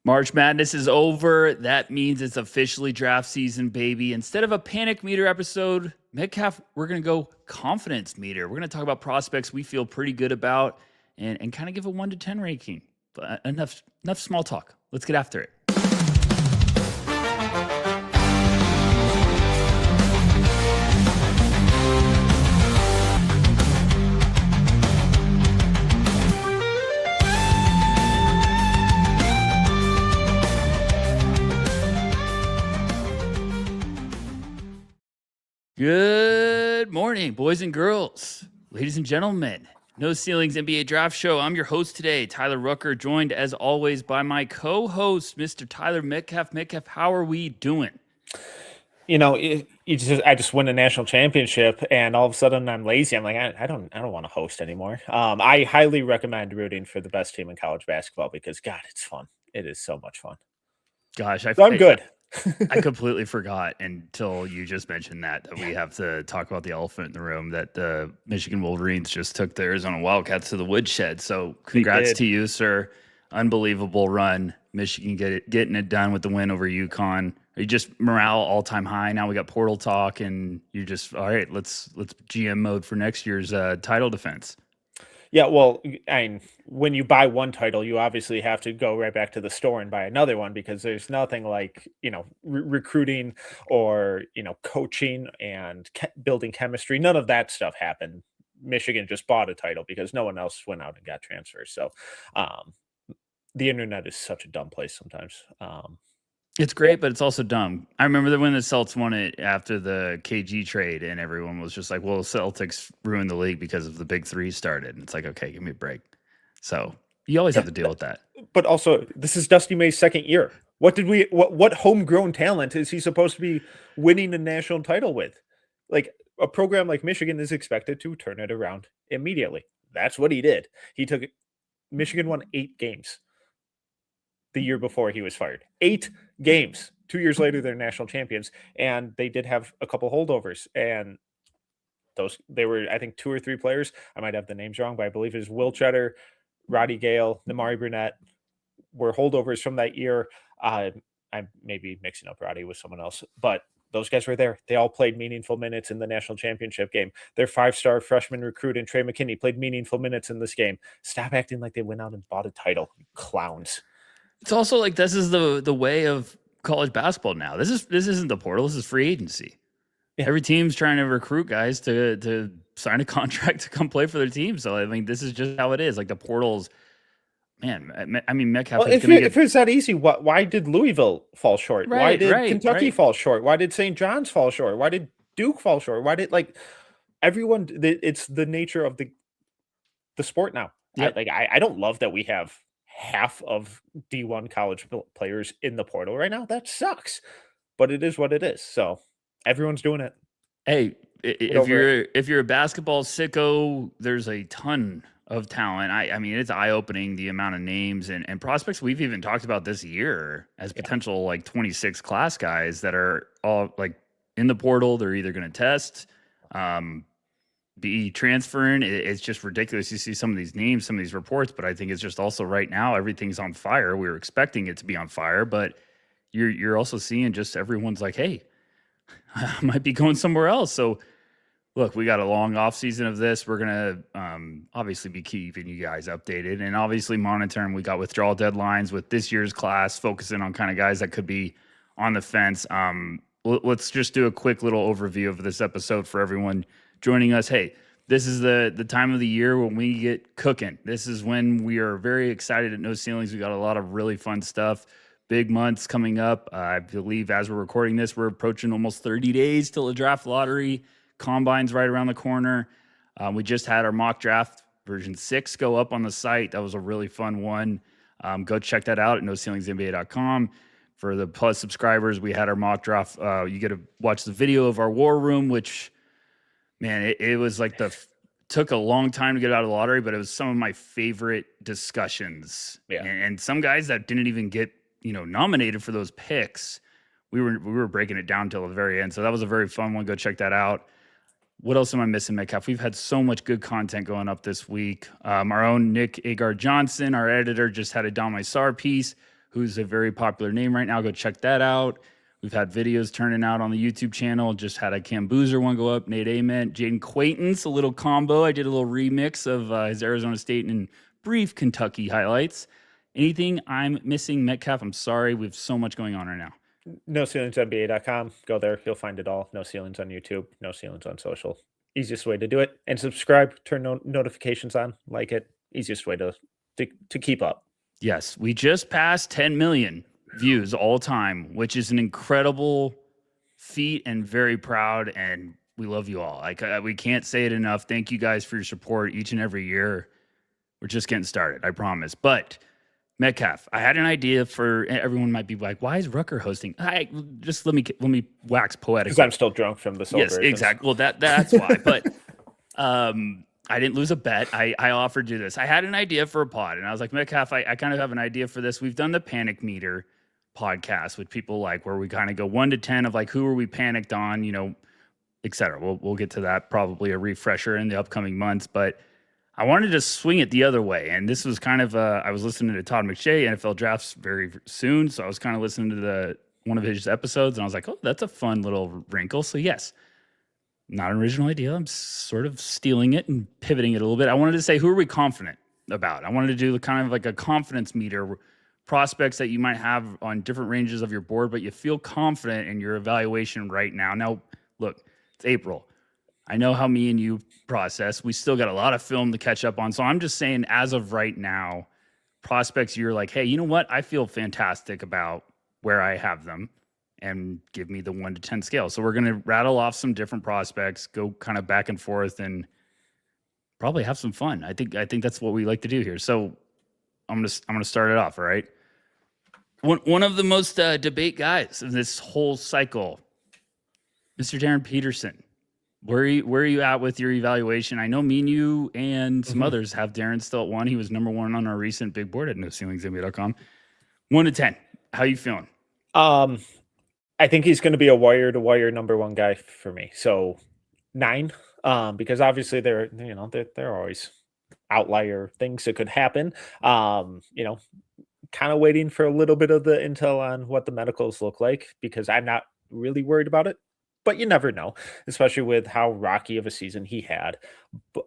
March Madness is over. That means it's officially draft season, baby. Instead of a panic meter episode, Metcalf, we're going to go confidence meter. We're going to talk about prospects we feel pretty good about and kind of give a 1 to 10 ranking. But enough small talk. Let's get after it. Good morning, boys and girls, ladies and gentlemen. No Ceilings NBA Draft Show. I'm your host today, Tyler Rucker, joined as always by my co-host, Mr. Tyler Metcalf. Metcalf, how are we doing? You know, I just win a national championship, and all of a sudden I'm lazy. I'm like, I don't want to host anymore. I highly recommend rooting for the best team in college basketball because God, it's fun. It is so much fun. Gosh, I'm good. I completely forgot until you just mentioned that we have to talk about the elephant in the room, that the Michigan Wolverines just took the Arizona Wildcats to the woodshed. So congrats to you, sir. Unbelievable run. Michigan getting it done with the win over UConn. Are you just morale all-time high? Now we got portal talk, and you're just, all right, let's GM mode for next year's title defense. Yeah, well, when you buy one title, you obviously have to go right back to the store and buy another one because there's nothing like, recruiting or, coaching and building chemistry. None of that stuff happened. Michigan just bought a title because no one else went out and got transfers. So the internet is such a dumb place sometimes. It's great, but it's also dumb. I remember that when the Celtics won it after the KG trade, and everyone was just like, well, Celtics ruined the league because of the big three started. And it's like, okay, give me a break. So you always have to deal with that. But also, this is Dusty May's second year. What homegrown talent is he supposed to be winning a national title with? Like, a program like Michigan is expected to turn it around immediately. That's what he did. Michigan won 8 games the year before he was fired. 8 games. 2 years later, they're national champions, and they did have a couple holdovers. And they were, I think, 2 or 3 players. I might have the names wrong, but I believe it was Will Cheddar, Roddy Gale, Namari Burnett were holdovers from that year. I'm maybe mixing up Roddy with someone else, but those guys were there. They all played meaningful minutes in the national championship game. Their 5-star freshman recruit and Trey McKinney played meaningful minutes in this game. Stop acting like they went out and bought a title, you clowns. It's also like this is the way of college basketball now. This isn't the portal. This is free agency. Yeah. Every team's trying to recruit guys to sign a contract to come play for their team. So I mean, this is just how it is. Like the portals, man. I mean, Metcalf. Well, if it's that easy, why did Louisville fall short? Right, why did Kentucky fall short? Why did St. John's fall short? Why did Duke fall short? Why did everyone? It's the nature of the sport now. Yep. I don't love that we have half of D1 college players in the portal right now. That sucks, but it is what it is. So everyone's doing it. Hey, if you're a basketball sicko, there's a ton of talent. I mean, it's eye-opening the amount of names and prospects we've even talked about this year as potential 26 class guys that are all in the portal. They're either going to test, be transferring. It's just ridiculous. You see some of these names, some of these reports, but I think it's just also right now everything's on fire. We were expecting it to be on fire, but you're also seeing just everyone's like, hey, I might be going somewhere else. So look, we got a long off season of this. We're going to obviously be keeping you guys updated and obviously monitoring. We got withdrawal deadlines with this year's class, focusing on kind of guys that could be on the fence. Let's just do a quick little overview of this episode for everyone joining us. Hey, this is the time of the year when we get cooking. This is when we are very excited at No Ceilings. We got a lot of really fun stuff. Big months coming up. I believe as we're recording this, we're approaching almost 30 days till the draft lottery. Combine's right around the corner. We just had our mock draft version 6 go up on the site. That was a really fun one. Go check that out at noceilingsnba.com. For the Plus subscribers, we had our mock draft. You get to watch the video of our war room, which, man, it was took a long time to get out of the lottery, but it was some of my favorite discussions. Yeah. And some guys that didn't even get nominated for those picks, we were breaking it down till the very end. So that was a very fun one. Go check that out. What else am I missing, Metcalf? We've had so much good content going up this week. Our own Nick Agar Johnson, our editor, just had a Don Mysar piece. who's a very popular name right now. Go check that out. We've had videos turning out on the YouTube channel. Just had a Cam Boozer one go up. Nate Ament, Jayden Quaintance, a little combo. I did a little remix of his Arizona State and brief Kentucky highlights. Anything I'm missing, Metcalf? I'm sorry. We have so much going on right now. NoCeilingsNBA.com. Go there. You'll find it all. No Ceilings on YouTube. No Ceilings on social. Easiest way to do it. And subscribe. Turn notifications on. Like it. Easiest way to keep up. Yes, we just passed 10 million views all time, which is an incredible feat and very proud. And we love you all. We can't say it enough. Thank you guys for your support each and every year. We're just getting started, I promise. But Metcalf, I had an idea for everyone. Might be like, why is Rucker hosting? Just let me wax poetic. Because I'm still drunk from the celebrations. Yes, exactly. Well, that's why. But I didn't lose a bet. I offered you this. I had an idea for a pod, and I was like, Metcalf, I kind of have an idea for this. We've done the panic meter podcast with people like where we kind of go 1 to 10 of like who are we panicked on, et cetera. We'll get to that, probably a refresher in the upcoming months, but I wanted to swing it the other way. And this was kind of I was listening to Todd McShay, NFL drafts very soon, so I was kind of listening to one of his episodes, and I was like, oh, that's a fun little wrinkle. So yes, not an original idea. I'm sort of stealing it and pivoting it a little bit. I wanted to say, who are we confident about? I wanted to do kind of like a confidence meter, prospects that you might have on different ranges of your board, but you feel confident in your evaluation right now. Now, look, it's April. I know how me and you process. We still got a lot of film to catch up on. So I'm just saying, as of right now, prospects, you're like, hey, you know what? I feel fantastic about where I have them, and give me the 1 to 10 scale. So we're going to rattle off some different prospects, go kind of back and forth, and probably have some fun. I think that's what we like to do here. So I'm gonna start it off. All right. One of the most debate guys in this whole cycle, Mr. Darryn Peterson. Where are you at with your evaluation? I know me and you and some others have Darryn still at 1. He was number 1 on our recent big board at NoCeilingsNBA.com. 1 to 10. How you feeling? I think he's going to be a wire to wire number 1 guy for me. So 9, because obviously they're always outlier things that could happen. Kind of waiting for a little bit of the intel on what the medicals look like, because I'm not really worried about it, but you never know, especially with how rocky of a season he had. But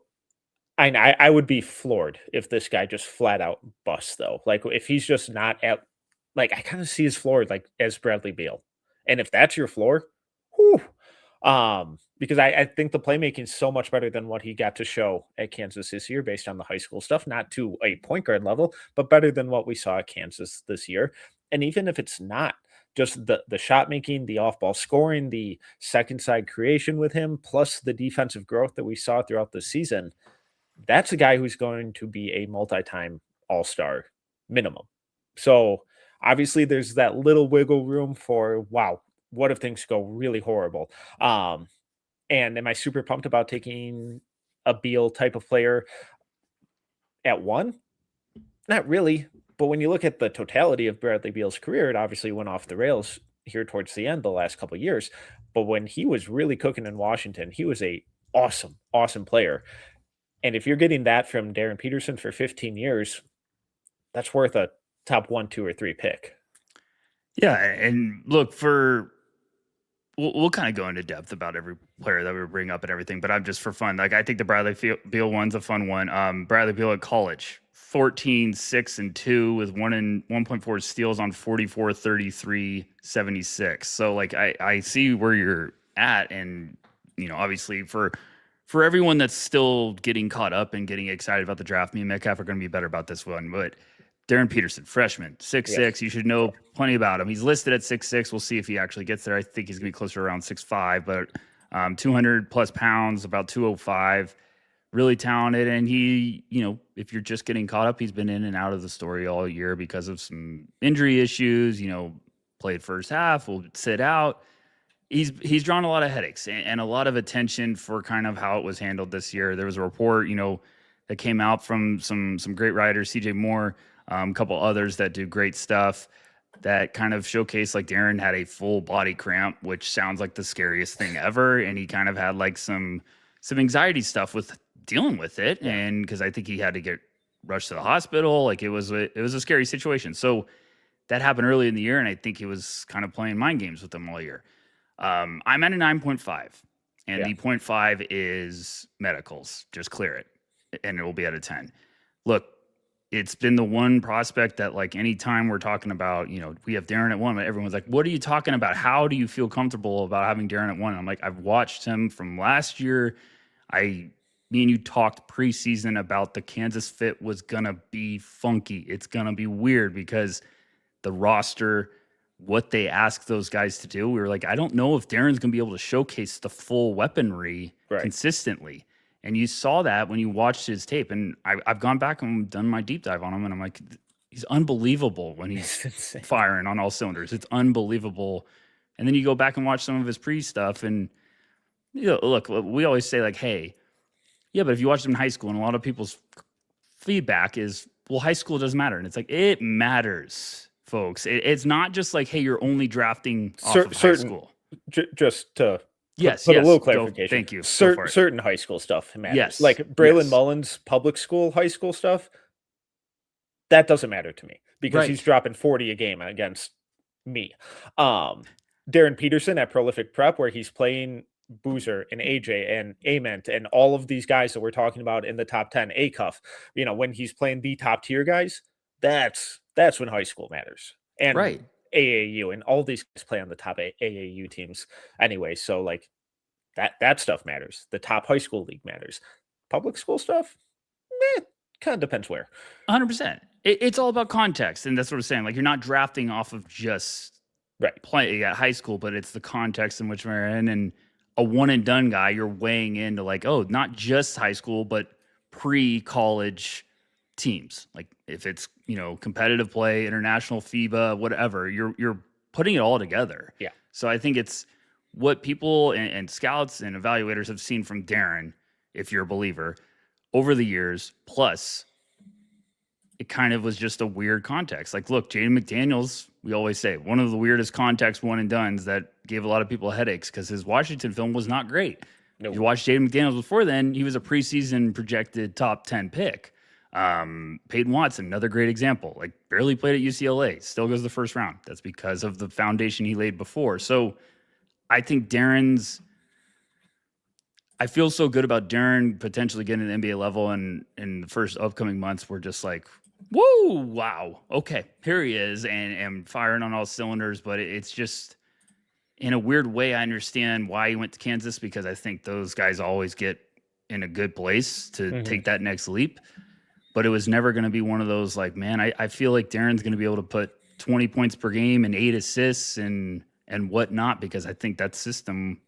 I would be floored if this guy just flat out busts, though. Like, if he's just not at, like, I kind of see his floor like as Bradley Beal. And if that's your floor, whew, because I think the playmaking is so much better than what he got to show at Kansas this year based on the high school stuff, not to a point guard level, but better than what we saw at Kansas this year. And even if it's not, just the shot making, the off-ball scoring, the second side creation with him, plus the defensive growth that we saw throughout the season, that's a guy who's going to be a multi-time all-star minimum. So obviously there's that little wiggle room for, wow, what if things go really horrible? And am I super pumped about taking a Beal type of player at 1? Not really. But when you look at the totality of Bradley Beal's career, it obviously went off the rails here towards the end the last couple of years. But when he was really cooking in Washington, he was a awesome player. And if you're getting that from Darryn Peterson for 15 years, that's worth a top 1, 2, or 3 pick. Yeah, and look, we'll kind of go into depth about every player that we bring up and everything, but I'm just for fun. Like, I think the Bradley Beal one's a fun one. Bradley Beal at college, 14, 6, and 2 with 1.4 steals on 44, 33, 76. So like, I see where you're at, and obviously for everyone that's still getting caught up and getting excited about the draft, me and Metcalf are going to be better about this one, but Darryn Peterson, freshman, 6'6". Yes. You should know plenty about him. He's listed at 6'6". We'll see if he actually gets there. I think he's going to be closer around 6'5", but 200 plus pounds, about 205. Really talented. And he, if you're just getting caught up, he's been in and out of the story all year because of some injury issues. Played first half, will sit out. He's drawn a lot of headaches and a lot of attention for kind of how it was handled this year. There was a report, that came out from some great writers, CJ Moore, a couple others that do great stuff, that kind of showcase like Darryn had a full body cramp, which sounds like the scariest thing ever. And he kind of had like some anxiety stuff with dealing with it. Yeah. And cause I think he had to get rushed to the hospital. Like it was a scary situation. So that happened early in the year, and I think he was kind of playing mind games with them all year. I'm at a 9.5, and Yeah. the 0.5 is medicals. Just clear it, and it will be at a 10. Look, it's been the one prospect that, like, anytime we're talking about, we have Darryn at 1, but everyone's like, what are you talking about? How do you feel comfortable about having Darryn at 1? And I'm like, I've watched him from last year. Me and you talked preseason about the Kansas fit was going to be funky. It's going to be weird because the roster, what they ask those guys to do, we were like, I don't know if Darren's going to be able to showcase the full weaponry consistently. And you saw that when you watched his tape. And I've gone back and done my deep dive on him, and I'm like, he's unbelievable when he's firing on all cylinders. It's unbelievable. And then you go back and watch some of his pre stuff, and look, we always say, like, hey, yeah, but if you watched him in high school, and a lot of people's feedback is, well, high school doesn't matter. And it's like, it matters, folks. It's not just like, hey, you're only drafting off of high school. Just to put a little clarification. Thank you. Certain high school stuff matters. Yes. Like Braylon Mullins' public school, high school stuff, that doesn't matter to me because he's dropping 40 a game against me. Darryn Peterson at Prolific Prep, where he's playing Boozer and AJ and Ament and all of these guys that we're talking about in the top 10, Acuff, when he's playing the top tier guys, that's when high school matters. And AAU, and all these guys play on the top AAU teams anyway. So like that stuff matters. The top high school league matters. Public school stuff, kind of depends where. 100%. It's all about context, and that's what I'm saying. Like, you're not drafting off of just playing at high school, but it's the context in which we're in. And a one and done guy, you're weighing into, like, oh, not just high school, but pre-college teams. Like, if it's, competitive play, international FIBA, whatever, you're putting it all together. Yeah. So I think it's what people and scouts and evaluators have seen from Darryn, if you're a believer, over the years. Plus, it kind of was just a weird context. Like, look, Jaden McDaniels, we always say, one of the weirdest context one and dones that gave a lot of people headaches because his Washington film was not great. Nope. If you watched Jaden McDaniels before then, he was a preseason projected top 10 pick. Peyton Watson, another great example, like barely played at UCLA, still goes the first round. That's because of the foundation he laid before. So I think I feel so good about Darryn potentially getting an NBA level, and in the first upcoming months, we're just like, whoa, wow, okay, here he is, and firing on all cylinders. But it's just, in a weird way, I understand why he went to Kansas, because I think those guys always get in a good place to take that next leap. But it was never going to be one of those, like, man, I feel like Darren's going to be able to put 20 points per game and 8 assists and whatnot, because I think that system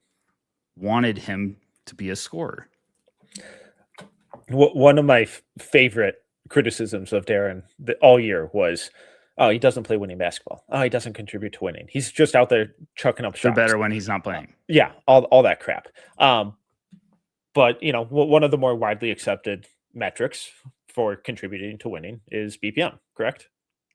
wanted him to be a scorer. One of my favorite criticisms of Darryn all year was, oh, he doesn't play winning basketball. Oh, he doesn't contribute to winning. He's just out there chucking up shots. They're better when he's not playing. Yeah, all that crap. But, one of the more widely accepted metrics for contributing to winning is BPM, correct?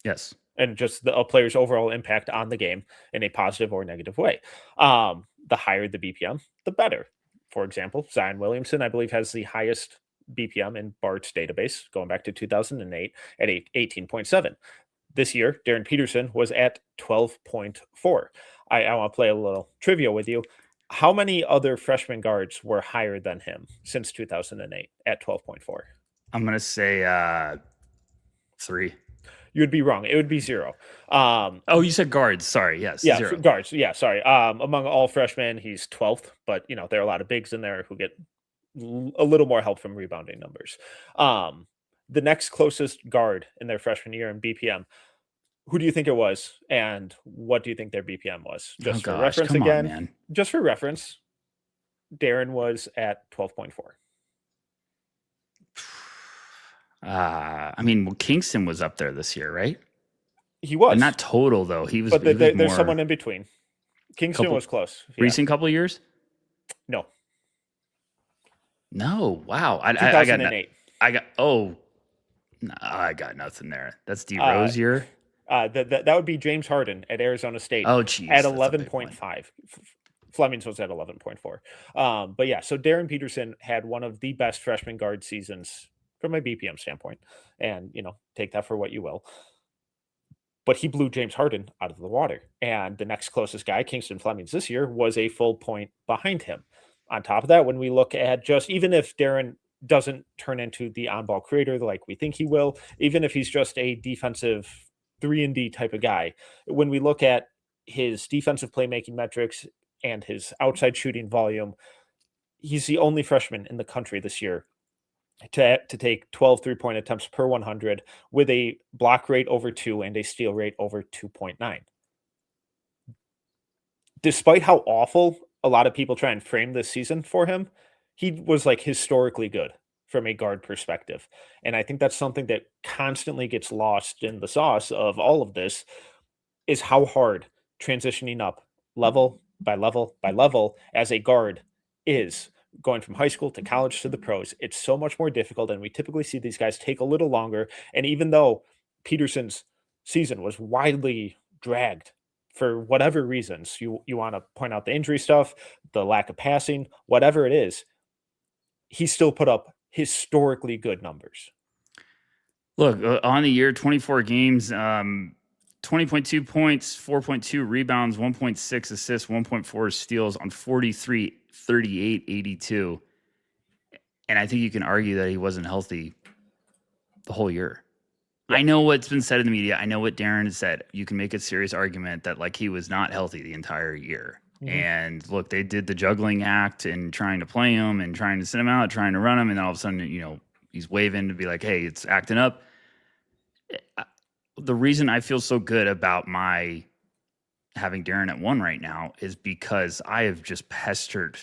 Yes. And just a player's overall impact on the game in a positive or negative way. The higher the BPM, the better. For example, Zion Williamson, I believe, has the highest BPM in Bart's database going back to 2008 at 18.7. This year, Darryn Peterson was at 12.4. I want to play a little trivia with you. How many other freshman guards were higher than him since 2008 at 12.4? I'm going to say 3. You would be wrong. It would be 0. Oh, you said guards. Sorry. Yes. Yeah, 0. guards. Yeah, sorry. Among all freshmen, he's 12th, but there are a lot of bigs in there who get a little more help from rebounding numbers. The next closest guard in their freshman year in BPM, who do you think it was, and what do you think their BPM was? Just for reference again. Man. Just for reference, Darryn was at 12.4. Kingston was up there this year, right? He was. But not total, though. He was. But there's someone in between. Kingston was close. Yeah. Recent couple of years? No. Wow. 2008. I got nothing there. That's D Rose year. That would be James Harden at Arizona State. Oh, geez, at 11.5. Fleming's was at 11.4. But yeah, so Darryn Peterson had one of the best freshman guard seasons from a BPM standpoint, and take that for what you will. but he blew James Harden out of the water. And the next closest guy, Kingston Flemings, this year was a full point behind him. On top of that, when we look at just even if Darryn doesn't turn into the on-ball creator like we think he will, even if he's just a defensive 3-and-D type of guy, when we look at his defensive playmaking metrics and his outside shooting volume, he's the only freshman in the country this year to take 12 3-point attempts per 100 with a block rate over 2 and a steal rate over 2.9. Despite how awful a lot of people try and frame this season for him, he was like historically good from a guard perspective. And I think that's something that constantly gets lost in the sauce of all of this, is how hard transitioning up level by level by level as a guard is. Going from high school to college to the pros, it's so much more difficult, and we typically see these guys take a little longer. And even though Peterson's season was widely dragged for whatever reasons, you want to point out the injury stuff, the lack of passing, whatever it is, he still put up historically good numbers. Look, on the year, 24 games, 20.2 points, 4.2 rebounds, 1.6 assists, 1.4 steals on 43, 38, 82. And I think you can argue that he wasn't healthy the whole year. Yeah. I know what's been said in the media. I know what Darryn has said. You can make a serious argument that like he was not healthy the entire year. Mm-hmm. And look, they did the juggling act and trying to play him and trying to send him out, trying to run him. And then all of a sudden, you know, he's waving to be like, hey, it's acting up. The reason I feel so good about my having Darryn at 1 right now is because I have just pestered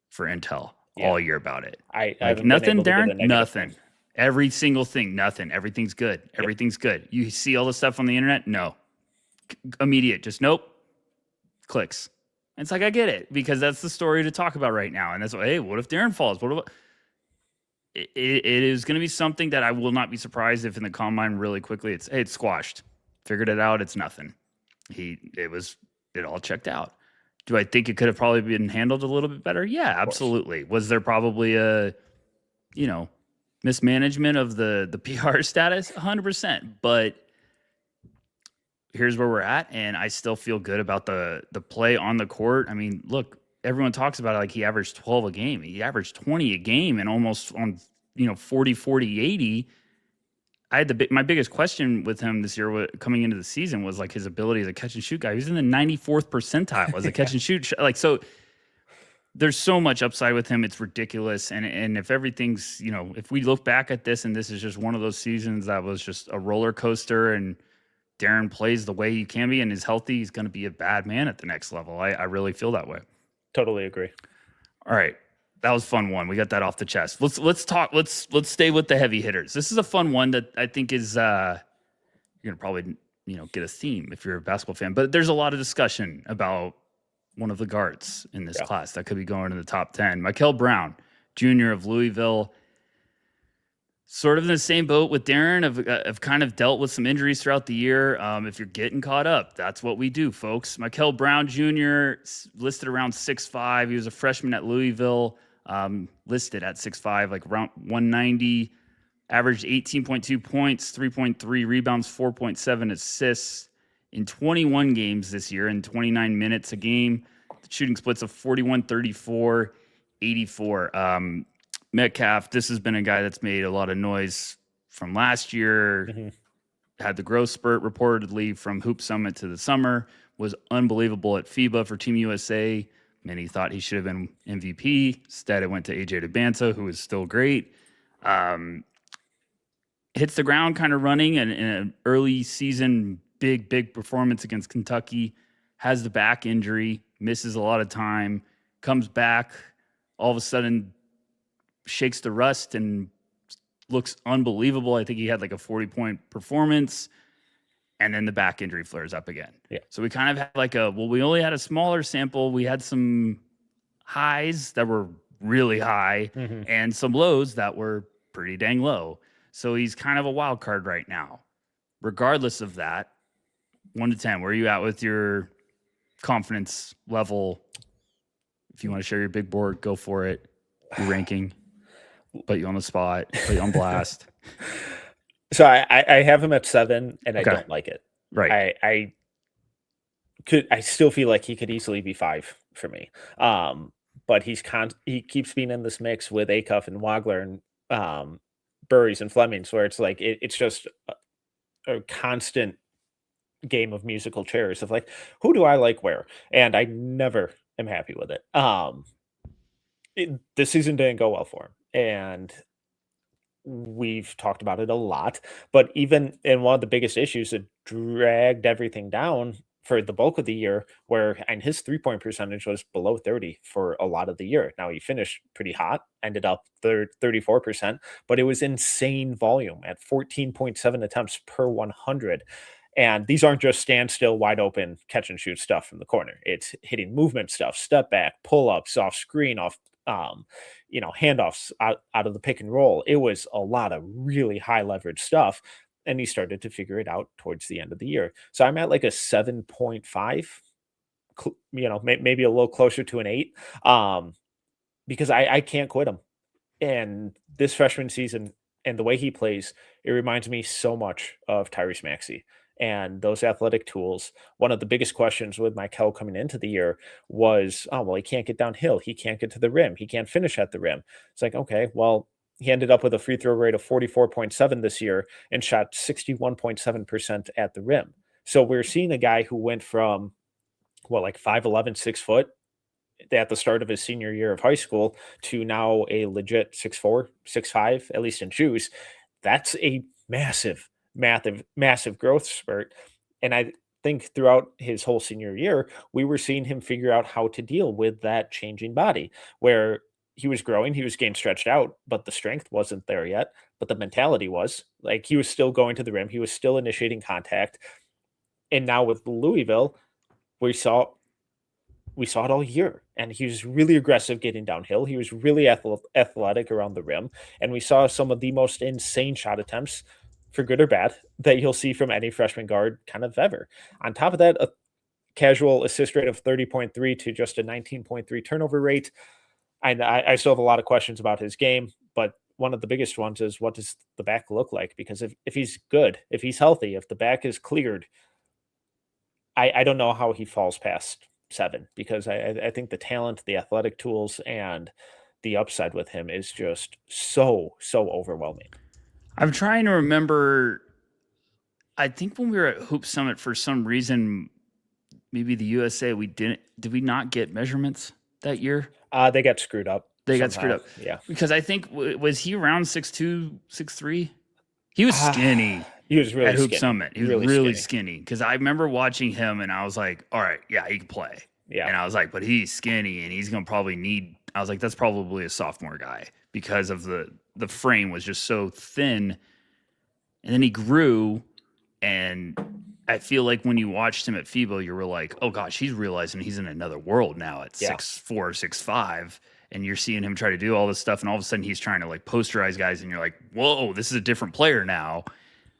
for intel all year about it. I like nothing, Darryn, nothing. Every single thing, nothing. Everything's good. Yep. Everything's good. You see all the stuff on the internet? No. Immediate. Just nope. Clicks. And it's like, I get it, because that's the story to talk about right now. And that's what, hey, what if Darryn falls? What if it is going to be something that I will not be surprised if in the combine really quickly it's squashed. Figured it out. It's nothing. It all checked out. Do I think it could have probably been handled a little bit better? Yeah, absolutely. Was there probably a, mismanagement of the PR status? 100%. But here's where we're at, and I still feel good about the play on the court. I mean, look, everyone talks about it like he averaged 12 a game. He averaged 20 a game and almost on, 40, 40, 80. I had my biggest question with him this year coming into the season was like his ability as a catch and shoot guy. He was in the 94th percentile as a catch and shoot. Like, so there's so much upside with him. It's ridiculous. And if everything's, if we look back at this and this is just one of those seasons that was just a roller coaster and Darryn plays the way he can be and is healthy, he's going to be a bad man at the next level. I really feel that way. Totally agree. All right. That was fun one. We got that off the chest. Let's talk. Let's stay with the heavy hitters. This is a fun one that I think is you're gonna probably get a theme if you're a basketball fan. But there's a lot of discussion about one of the guards in this class that could be going in the top 10. Mikel Brown, Jr. of Louisville. Sort of in the same boat with Darryn. I've kind of dealt with some injuries throughout the year. If you're getting caught up, that's what we do, folks. Mikel Brown Jr. listed around 6'5". He was a freshman at Louisville, listed at 6'5", like around 190. Averaged 18.2 points, 3.3 rebounds, 4.7 assists in 21 games this year in 29 minutes a game. The shooting splits of 41, 34, 84. Metcalf, this has been a guy that's made a lot of noise from last year. Mm-hmm. Had the growth spurt reportedly from Hoop Summit to the summer. Was unbelievable at FIBA for Team USA. Many thought he should have been MVP. Instead, it went to AJ DeBanza, who is still great. Hits the ground kind of running in an early season big performance against Kentucky. Has the back injury. Misses a lot of time. Comes back. All of a sudden, shakes the rust and looks unbelievable. I think he had like a 40-point performance, and then the back injury flares up again. Yeah. So we kind of had like we only had a smaller sample. We had some highs that were really high and some lows that were pretty dang low. So he's kind of a wild card right now. Regardless of that, 1 to 10, where are you at with your confidence level? If you want to share your big board, go for it. Your ranking. Put you on the spot, put you on blast. So I have him at 7, and I don't like it. Right. I still feel like he could easily be 5 for me. But he keeps being in this mix with Acuff and Wagler and Burries and Flemings, where it's like it's just a constant game of musical chairs of like, who do I like where? And I never am happy with it. This season didn't go well for him, and we've talked about it a lot. But even in one of the biggest issues that dragged everything down for the bulk of the year, and his 3-point percentage was below 30 for a lot of the year. Now he finished pretty hot, ended up 34%, but it was insane volume at 14.7 attempts per 100. And these aren't just standstill, wide open catch and shoot stuff from the corner. It's hitting movement stuff, step back, pull ups, off screen, off handoffs out of the pick and roll. It was a lot of really high leverage stuff. And he started to figure it out towards the end of the year. So I'm at like a 7.5, maybe a little closer to an 8, because I can't quit him. And this freshman season and the way he plays, it reminds me so much of Tyrese Maxey and those athletic tools. One of the biggest questions with Mikel coming into the year was, oh, well, he can't get downhill. He can't get to the rim. He can't finish at the rim. It's like, okay, well, he ended up with a free throw rate of 44.7 this year and shot 61.7% at the rim. So we're seeing a guy who went from, like 5'11", 6 foot at the start of his senior year of high school to now a legit 6'4", 6'5", at least in shoes. That's a massive growth spurt. And I think throughout his whole senior year, we were seeing him figure out how to deal with that changing body, where he was growing, he was getting stretched out, but the strength wasn't there yet. But the mentality was like he was still going to the rim, he was still initiating contact. And now with Louisville, we saw it all year, and he was really aggressive getting downhill. He was really athletic around the rim, and we saw some of the most insane shot attempts, for good or bad, that you'll see from any freshman guard kind of ever. On top of that, a casual assist rate of 30.3 to just a 19.3 turnover rate. I still have a lot of questions about his game, but one of the biggest ones is, what does the back look like? Because if he's good, if he's healthy, if the back is cleared, I don't know how he falls past 7, because I think the talent, the athletic tools, and the upside with him is just so overwhelming. I'm trying to remember. I think when we were at Hoop Summit, for some reason, maybe the USA, did we not get measurements that year? They got screwed up. They got screwed up. Yeah. Because I think, was he around 6'2", 6'3"? He was skinny. He was really at Hoop skinny. Summit. He was really skinny. Because I remember watching him and I was like, all right, yeah, he can play. Yeah. And I was like, but he's skinny and he's going to probably need, I was like, that's probably a sophomore guy, because of the frame was just so thin. And then he grew, and I feel like when you watched him at FIBA, you were like, oh gosh, he's realizing he's in another world now at 6'4", 6'5", and you're seeing him try to do all this stuff, and all of a sudden he's trying to like posterize guys, and you're like, whoa, this is a different player now.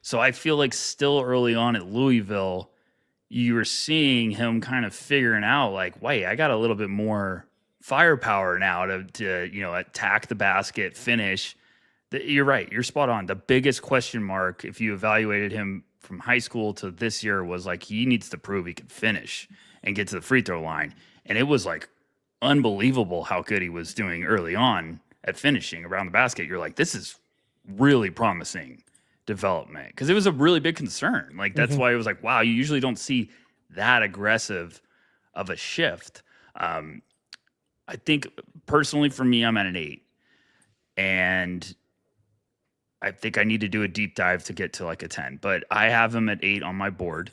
So I feel like still early on at Louisville, you were seeing him kind of figuring out like, wait, I got a little bit more firepower now to attack the basket, finish. You're right. You're spot on. The biggest question mark, if you evaluated him from high school to this year, was like, he needs to prove he can finish and get to the free throw line. And it was like unbelievable how good he was doing early on at finishing around the basket. You're like, this is really promising development, because it was a really big concern. Like, that's why it was like, wow, you usually don't see that aggressive of a shift. I think personally for me, I'm at an 8. And I think I need to do a deep dive to get to like a 10, but I have him at 8 on my board.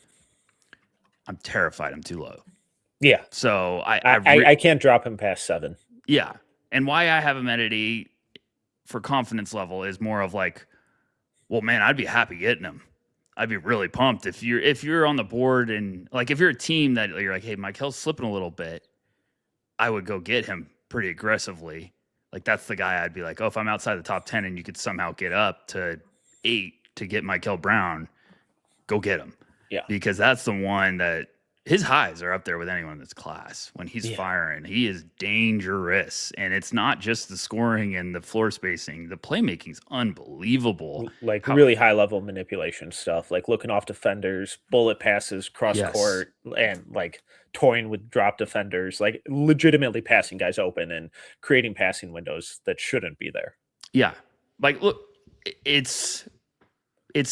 I'm terrified I'm too low. Yeah. So I can't drop him past 7. Yeah. And why I have him at 8 for confidence level is more of like, well, man, I'd be happy getting him. I'd be really pumped if you're on the board, and like if you're a team that you're like, hey, Mikel's slipping a little bit, I would go get him pretty aggressively. Like, that's the guy I'd be like, oh, if I'm outside the top 10 and you could somehow get up to 8 to get Mikel Brown, go get him. Yeah. Because that's the one that his highs are up there with anyone in this class. When he's firing, he is dangerous. And it's not just the scoring and the floor spacing. The playmaking's unbelievable. Like really high level manipulation stuff, like looking off defenders, bullet passes, cross court, and like toying with drop defenders, like legitimately passing guys open and creating passing windows that shouldn't be there. Yeah. Like, look, it's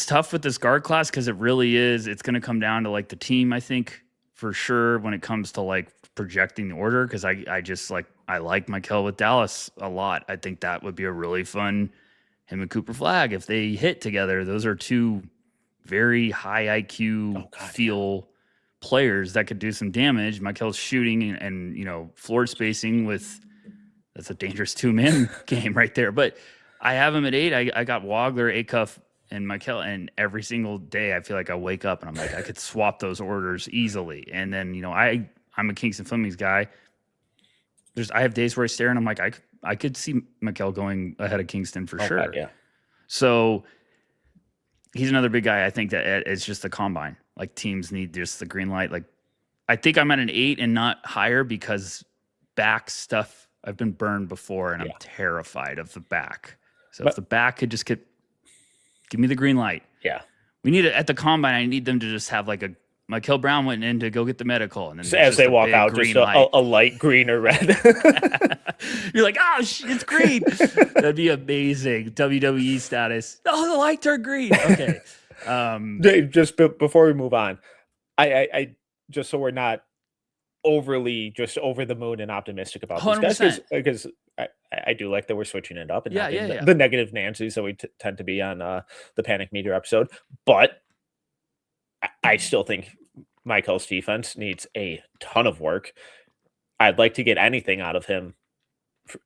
tough with this guard class because it really is. It's going to come down to like the team, I think, for sure, when it comes to like projecting the order. Because I like Mikel with Dallas a lot. I think that would be a really fun him and Cooper Flagg if they hit together. Those are two very high IQ players that could do some damage. Mikel's shooting and you know, floor spacing that's a dangerous 2-man game right there. But I have him at 8. I got Wagler, Acuff, and Mikel, and every single day I feel like I wake up and I'm like, I could swap those orders easily. And then, you know, I'm a Kingston Flemings guy. I have days where I stare and I'm like, I could see Mikel going ahead of Kingston for sure. God, yeah. So he's another big guy. I think that it's just the combine. Like teams need just the green light. Like I think I'm at an 8 and not higher because back stuff, I've been burned before and I'm terrified of the back. So if the back could just give me the green light. Yeah. We need it at the combine. I need them to just have like Mikel Brown went in to go get the medical. And then so as they walk out, just a light green or red. You're like, oh, it's green. That'd be amazing. WWE status. Oh, the light turned green. Okay. Just before we move on, I just so we're not overly just over the moon and optimistic about these guys, because I do like that we're switching it up and the negative Nancy's that we tend to be on the Panic Meter episode. But I still think Mikel's defense needs a ton of work. I'd like to get anything out of him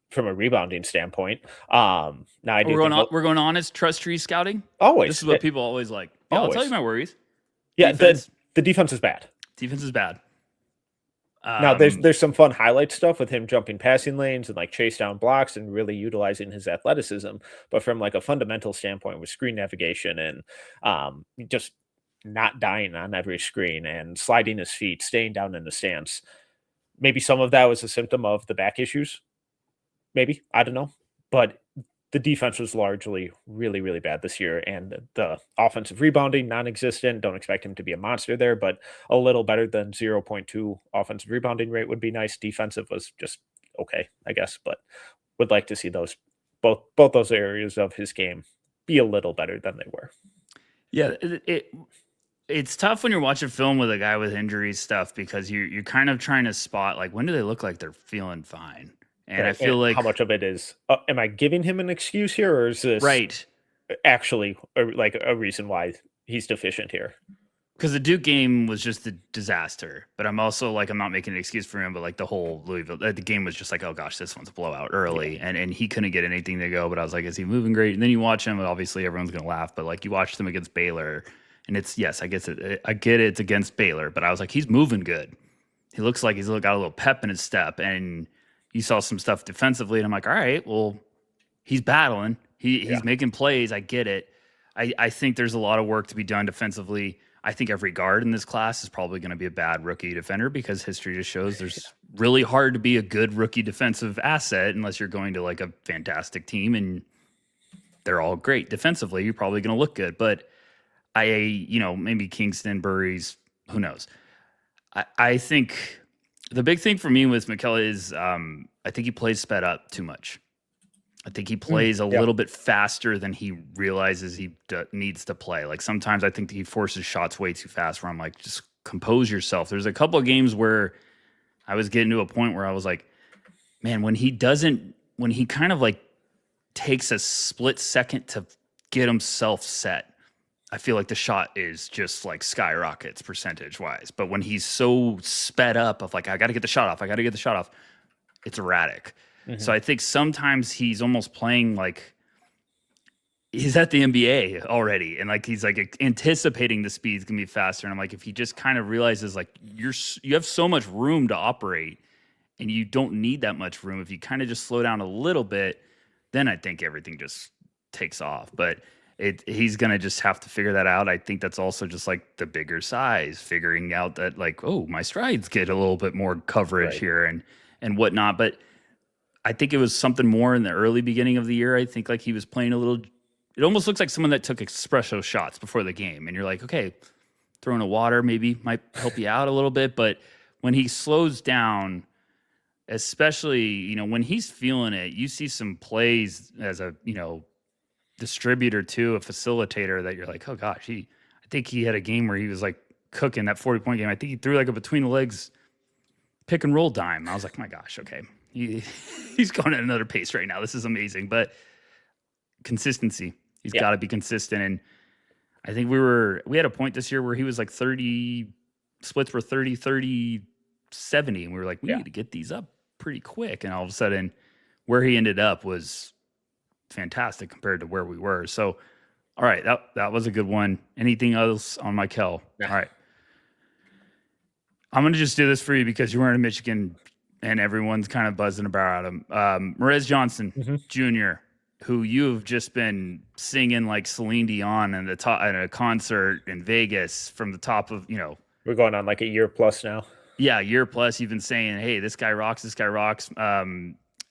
from a rebounding standpoint. Now we're going honest trust tree scouting. Always. This is what people always like. Yeah, I'll tell you my worries. Yeah, the defense is bad. Defense is bad. Now there's some fun highlight stuff with him jumping passing lanes and like chase down blocks and really utilizing his athleticism. But from like a fundamental standpoint with screen navigation and just not dying on every screen and sliding his feet, staying down in the stance, maybe some of that was a symptom of the back issues. Maybe, I don't know. But the defense was largely really, really bad this year. And the offensive rebounding, non-existent. Don't expect him to be a monster there, but a little better than 0.2 offensive rebounding rate would be nice. Defensive was just okay, I guess, but would like to see those both those areas of his game be a little better than they were. Yeah, it's tough when you're watching film with a guy with injuries stuff because you're kind of trying to spot like when do they look like they're feeling fine. And right. I feel like how much of it is, am I giving him an excuse here, or is this actually like a reason why he's deficient here? Because the Duke game was just a disaster, but I'm also like, I'm not making an excuse for him, but like the whole Louisville, the game was just like, oh gosh, this one's a blowout early. Yeah. And he couldn't get anything to go, but I was like, is he moving great? And then you watch him, and obviously everyone's going to laugh, but like you watched them against Baylor, and it's, yes, I get it's against Baylor, but I was like, he's moving good. He looks like he's got a little pep in his step, and you saw some stuff defensively, and I'm like, all right, well, he's battling. He's making plays. I get it. I think there's a lot of work to be done defensively. I think every guard in this class is probably going to be a bad rookie defender because history just shows there's really hard to be a good rookie defensive asset unless you're going to like a fantastic team and they're all great defensively. You're probably going to look good. But maybe Kingston, Burries, who knows? I think the big thing for me with Mikel is I think he plays sped up too much. I think he plays a little bit faster than he realizes he needs to play. Like sometimes I think he forces shots way too fast where I'm like, just compose yourself. There's a couple of games where I was getting to a point where I was like, man, when he kind of like takes a split second to get himself set, I feel like the shot is just like skyrockets percentage wise. But when he's so sped up of like, I got to get the shot off, it's erratic. Mm-hmm. So I think sometimes he's almost playing like he's at the NBA already, and like he's like anticipating the speed's gonna be faster. And I'm like, if he just kind of realizes like you have so much room to operate, and you don't need that much room. If you kind of just slow down a little bit, then I think everything just takes off. But He's gonna just have to figure that out. I think that's also just like the bigger size, figuring out that like, oh, my strides get a little bit more coverage Right. here and whatnot. But I think it was something more in the early beginning of the year. I think like he was playing a little. It almost looks like someone that took espresso shots before the game, and you're like, okay, throwing a water maybe might help you out a little bit. But when he slows down, especially when he's feeling it, you see some plays as a distributor too, a facilitator that you're like, oh gosh, I think he had a game where he was like cooking that 40-point game. I think he threw like a between the legs pick and roll dime. I was like, my gosh, okay. He's going at another pace right now. This is amazing. But consistency. He's Yeah. got to be consistent. And I think we had a point this year where he was like 30 splits were 30, 30, 70. And we were like, we Yeah. need to get these up pretty quick. And all of a sudden where he ended up was fantastic compared to where we were. So, all right, that was a good one. Anything else on Mikel? Nah. All right. I'm going to just do this for you because you're wearing a Michigan and everyone's kind of buzzing about him. Morez Johnson Jr., who you've just been singing like Celine Dion at a concert in Vegas from the top of, We're going on like a year plus now. Yeah, a year plus. You've been saying, hey, this guy rocks, this guy rocks.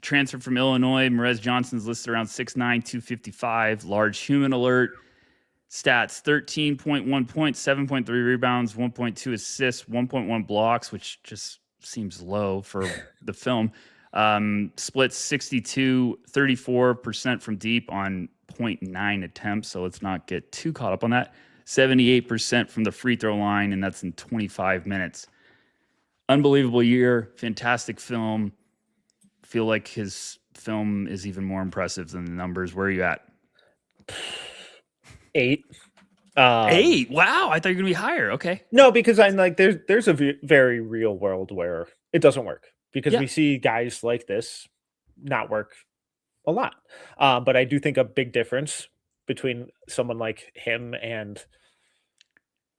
Transferred from Illinois. Morez Johnson's listed around 6'9", 255. Large human alert. Stats, 13.1 points, 7.3 rebounds, 1.2 assists, 1.1 blocks, which just seems low for the film. Splits 62, 34% from deep on 0.9 attempts, so let's not get too caught up on that. 78% from the free throw line, and that's in 25 minutes. Unbelievable year, fantastic film. Feel like his film is even more impressive than the numbers. Where are you at? 8. 8? Wow, I thought you were gonna be higher. Okay. No, because I'm like, there's a very real world where it doesn't work because we see guys like this not work a lot. But I do think a big difference between someone like him and,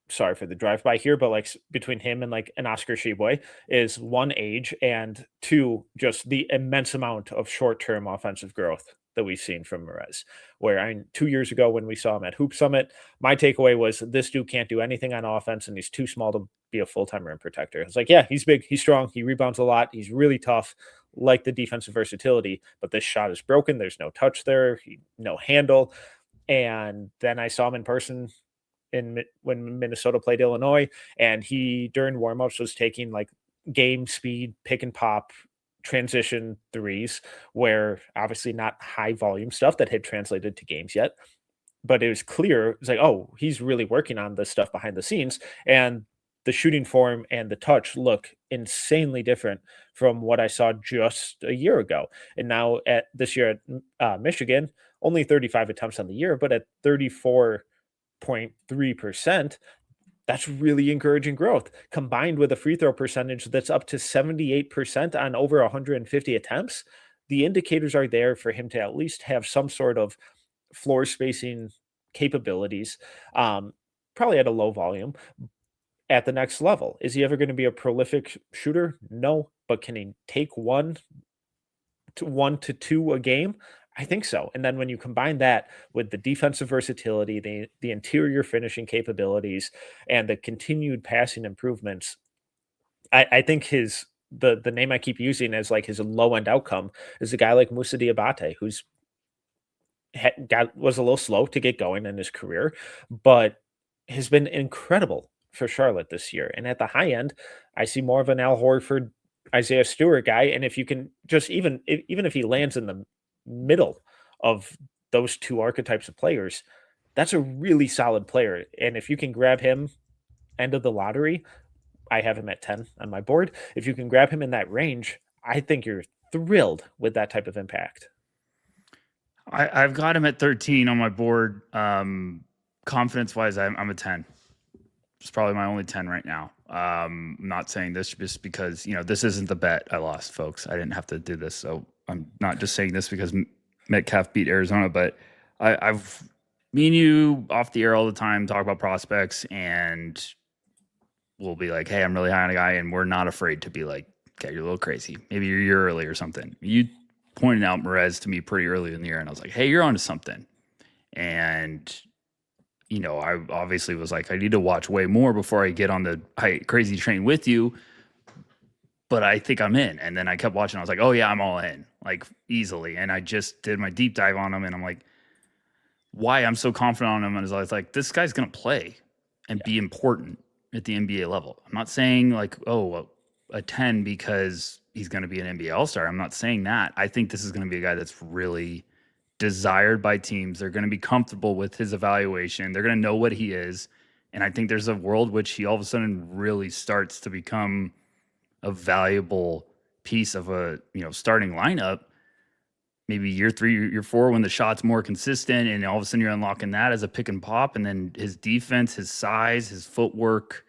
sorry for the drive by here, but like between him and like an Oscar Sheboy is 1, age, and 2, just the immense amount of short-term offensive growth that we've seen from Morez. Where 2 years ago when we saw him at Hoop Summit, my takeaway was this dude can't do anything on offense and he's too small to be a full-time rim protector. It's like, yeah, he's big, he's strong, he rebounds a lot, he's really tough, like the defensive versatility, but this shot is broken. There's no touch there, no handle. And then I saw him in person when Minnesota played Illinois, and he during warmups was taking like game speed pick and pop transition threes, where obviously not high volume stuff that had translated to games yet, but it was clear. It's like, oh, he's really working on this stuff behind the scenes, and the shooting form and the touch look insanely different from what I saw just a year ago. And now at this year at Michigan, only 35 attempts on the year, but at 34.3%, that's really encouraging growth, combined with a free throw percentage that's up to 78% on over 150 attempts. The indicators are there for him to at least have some sort of floor spacing capabilities, probably at a low volume at the next level. Is he ever going to be a prolific shooter? No, but can he take 1 to 2 a game? I think so. And then when you combine that with the defensive versatility, the interior finishing capabilities, and the continued passing improvements, I think the name I keep using as like his low end outcome is a guy like Moussa Diabate, who's was a little slow to get going in his career, but has been incredible for Charlotte this year. And at the high end, I see more of an Al Horford, Isaiah Stewart guy. And if you can just even if he lands in the middle of those two archetypes of players, that's a really solid player. And if you can grab him end of the lottery, I have him at 10 on my board. If you can grab him in that range, I think you're thrilled with that type of impact. I've got him at 13 on my board. Confidence wise, I'm a 10. It's probably my only 10 right now. I'm not saying this just because, this isn't the bet I lost, folks. I didn't have to do this. So I'm not just saying this because Metcalf beat Arizona, but me and you off the air all the time talk about prospects, and we'll be like, hey, I'm really high on a guy, and we're not afraid to be like, okay, you're a little crazy. Maybe you're a year early or something. You pointed out Morez to me pretty early in the year, and I was like, hey, you're onto something. And, I obviously was like, I need to watch way more before I get on the crazy train with you. But I think I'm in. And then I kept watching. I was like, oh, yeah, I'm all in, like easily. And I just did my deep dive on him. And I'm like, why I'm so confident on him is I was like, this guy's going to play and be important at the NBA level. I'm not saying like, oh, a 10 because he's going to be an NBA All-Star. I'm not saying that. I think this is going to be a guy that's really desired by teams. They're going to be comfortable with his evaluation. They're going to know what he is. And I think there's a world which he all of a sudden really starts to become a valuable piece of a, starting lineup. Maybe year 3, year 4, when the shot's more consistent, and all of a sudden you're unlocking that as a pick and pop. And then his defense, his size, his footwork.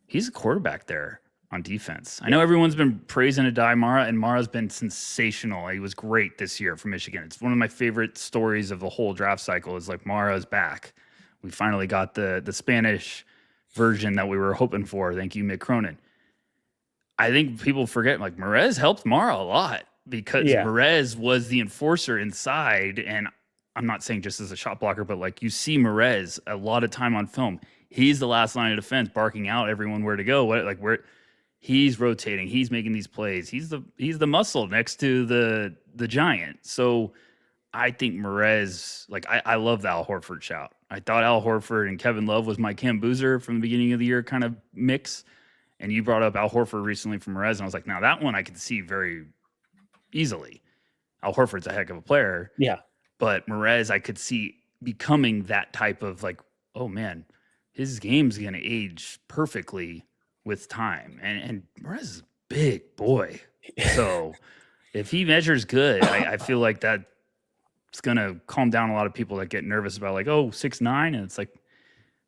He's a quarterback there on defense. I know everyone's been praising Adai Mara, and Mara's been sensational. He was great this year for Michigan. It's one of my favorite stories of the whole draft cycle is like Mara's back. We finally got the Spanish version that we were hoping for. Thank you, Mick Cronin. I think people forget like Morez helped Mara a lot because Morez was the enforcer inside. And I'm not saying just as a shot blocker, but like you see Morez a lot of time on film. He's the last line of defense, barking out everyone where to go. Where he's rotating, he's making these plays. He's the muscle next to the giant. So I think Morez, like I love the Al Horford shout. I thought Al Horford and Kevin Love was my Cam Boozer from the beginning of the year kind of mix. And you brought up Al Horford recently from Morez, and I was like, now that one I could see very easily. Al Horford's a heck of a player. Yeah. But Morez I could see becoming that type of like, oh man, his game's going to age perfectly with time. And Morez is a big boy. So if he measures good, I feel like that's going to calm down a lot of people that get nervous about like, oh, 6'9", and it's like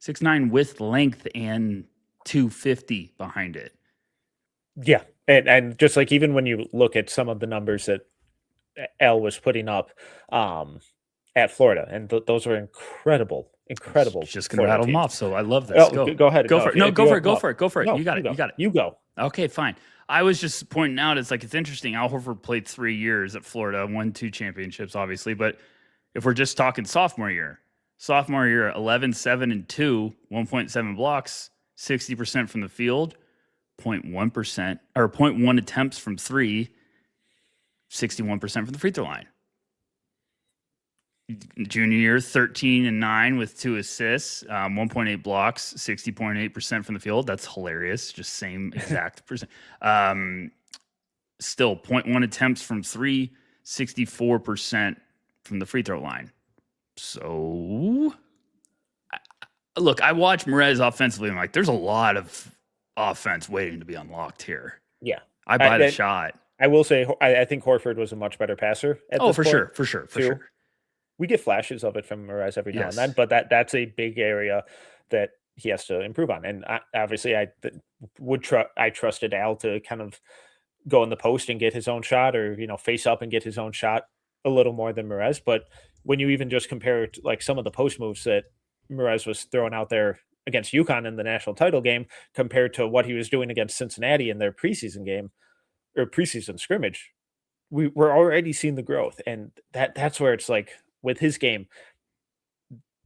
6'9" with length and 250 behind it. Yeah. And just like even when you look at some of the numbers that L was putting up at Florida, and those were incredible. Just going to rattle them off. So I love this. Go ahead. Go for it. No, go for it. Go for it. No, You got it. You go. Okay, fine. I was just pointing out, it's interesting. Al Horford played 3 years at Florida, won 2 championships, obviously. But if we're just talking sophomore year, 11, 7, and 2, 1.7 blocks, 60% from the field, 0.1% or 0.1 attempts from 3, 61% from the free throw line. Junior year, 13 and 9 with 2 assists, 1.8 blocks, 60.8% from the field. That's hilarious. Just same exact percent. Still 0.1 attempts from 3, 64% from the free throw line. So, look, I watch Morez offensively. I'm like, there's a lot of offense waiting to be unlocked here. Yeah. I buy the shot. I will say, I think Horford was a much better passer at this point. For sure. We get flashes of it from Morez every now and then, but that's a big area that he has to improve on. And obviously, I trusted Al to kind of go in the post and get his own shot, or face up and get his own shot a little more than Morez. But when you even just compare it, like some of the post moves that Morez was throwing out there against UConn in the national title game, compared to what he was doing against Cincinnati in their preseason game or preseason scrimmage, we're already seeing the growth, and that's where it's like. With his game,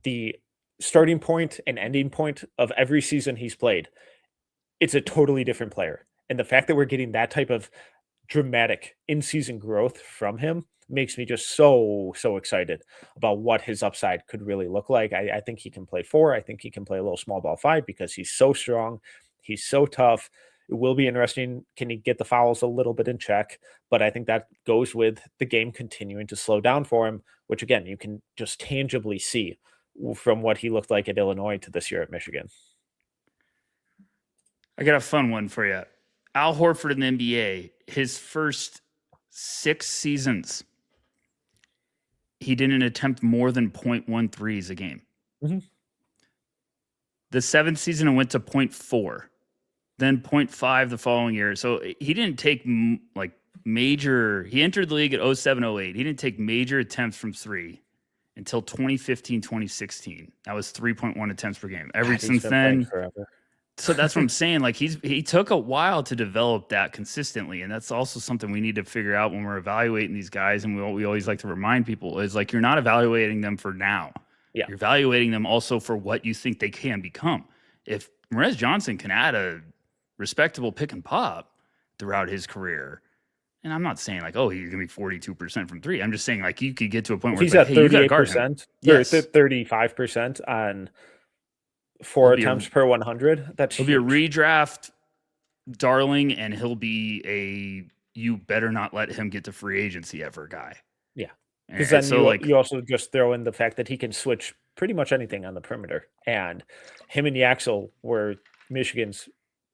the starting point and ending point of every season he's played, it's a totally different player. And the fact that we're getting that type of dramatic in-season growth from him makes me just so excited about what his upside could really look like. I think he can play 4. I think he can play a little small ball 5 because he's so strong. He's so tough. It will be interesting. Can he get the fouls a little bit in check? But I think that goes with the game continuing to slow down for him, which, again, you can just tangibly see from what he looked like at Illinois to this year at Michigan. I got a fun one for you. Al Horford in the NBA, his first 6 seasons, he didn't attempt more than 0.1 threes a game. Mm-hmm. The 7th season, it went to 0.4. Then 0.5 the following year. So he didn't take major. He entered the league at 07-08. He didn't take major attempts from 3 until 2015-2016. That was 3.1 attempts per game. Since then, So that's what I'm saying. Like he took a while to develop that consistently, and that's also something we need to figure out when we're evaluating these guys. And we always like to remind people is like you're not evaluating them for now. Yeah. You're evaluating them also for what you think they can become. If Morez Johnson can add a respectable pick and pop throughout his career, and I'm not saying like, oh, he's gonna be 42% from three. I'm just saying like you could get to a point where He's it's like, at hey, you got to guard him. 38%, Yes, 35% on 4 attempts per 100. That's he'll huge. be a redraft darling, and he'll be a you better not let him get to free agency ever guy. Yeah. And Because then so you also just throw in the fact that he can switch pretty much anything on the perimeter. And him and Yaxel were Michigan's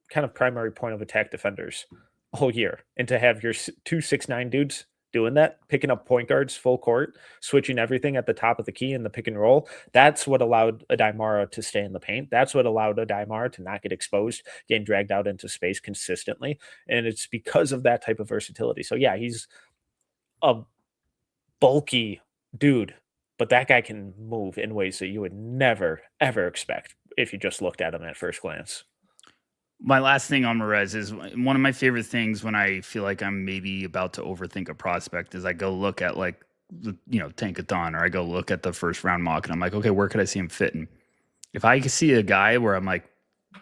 kind of primary point of attack defenders all year. And to have your 2'6'9" dudes doing that, picking up point guards full court, switching everything at the top of the key in the pick and roll, that's what allowed Adimara to stay in the paint. That's what allowed Adimara to not get exposed, getting dragged out into space consistently. And it's because of that type of versatility. So yeah, he's a bulky dude, but that guy can move in ways that you would never, ever expect if you just looked at him at first glance. My last thing on Morez is one of my favorite things when I feel like I'm maybe about to overthink a prospect is I go look at like, Tankathon, or I go look at the first round mock and I'm like, okay, where could I see him fitting? If I see a guy where I'm like,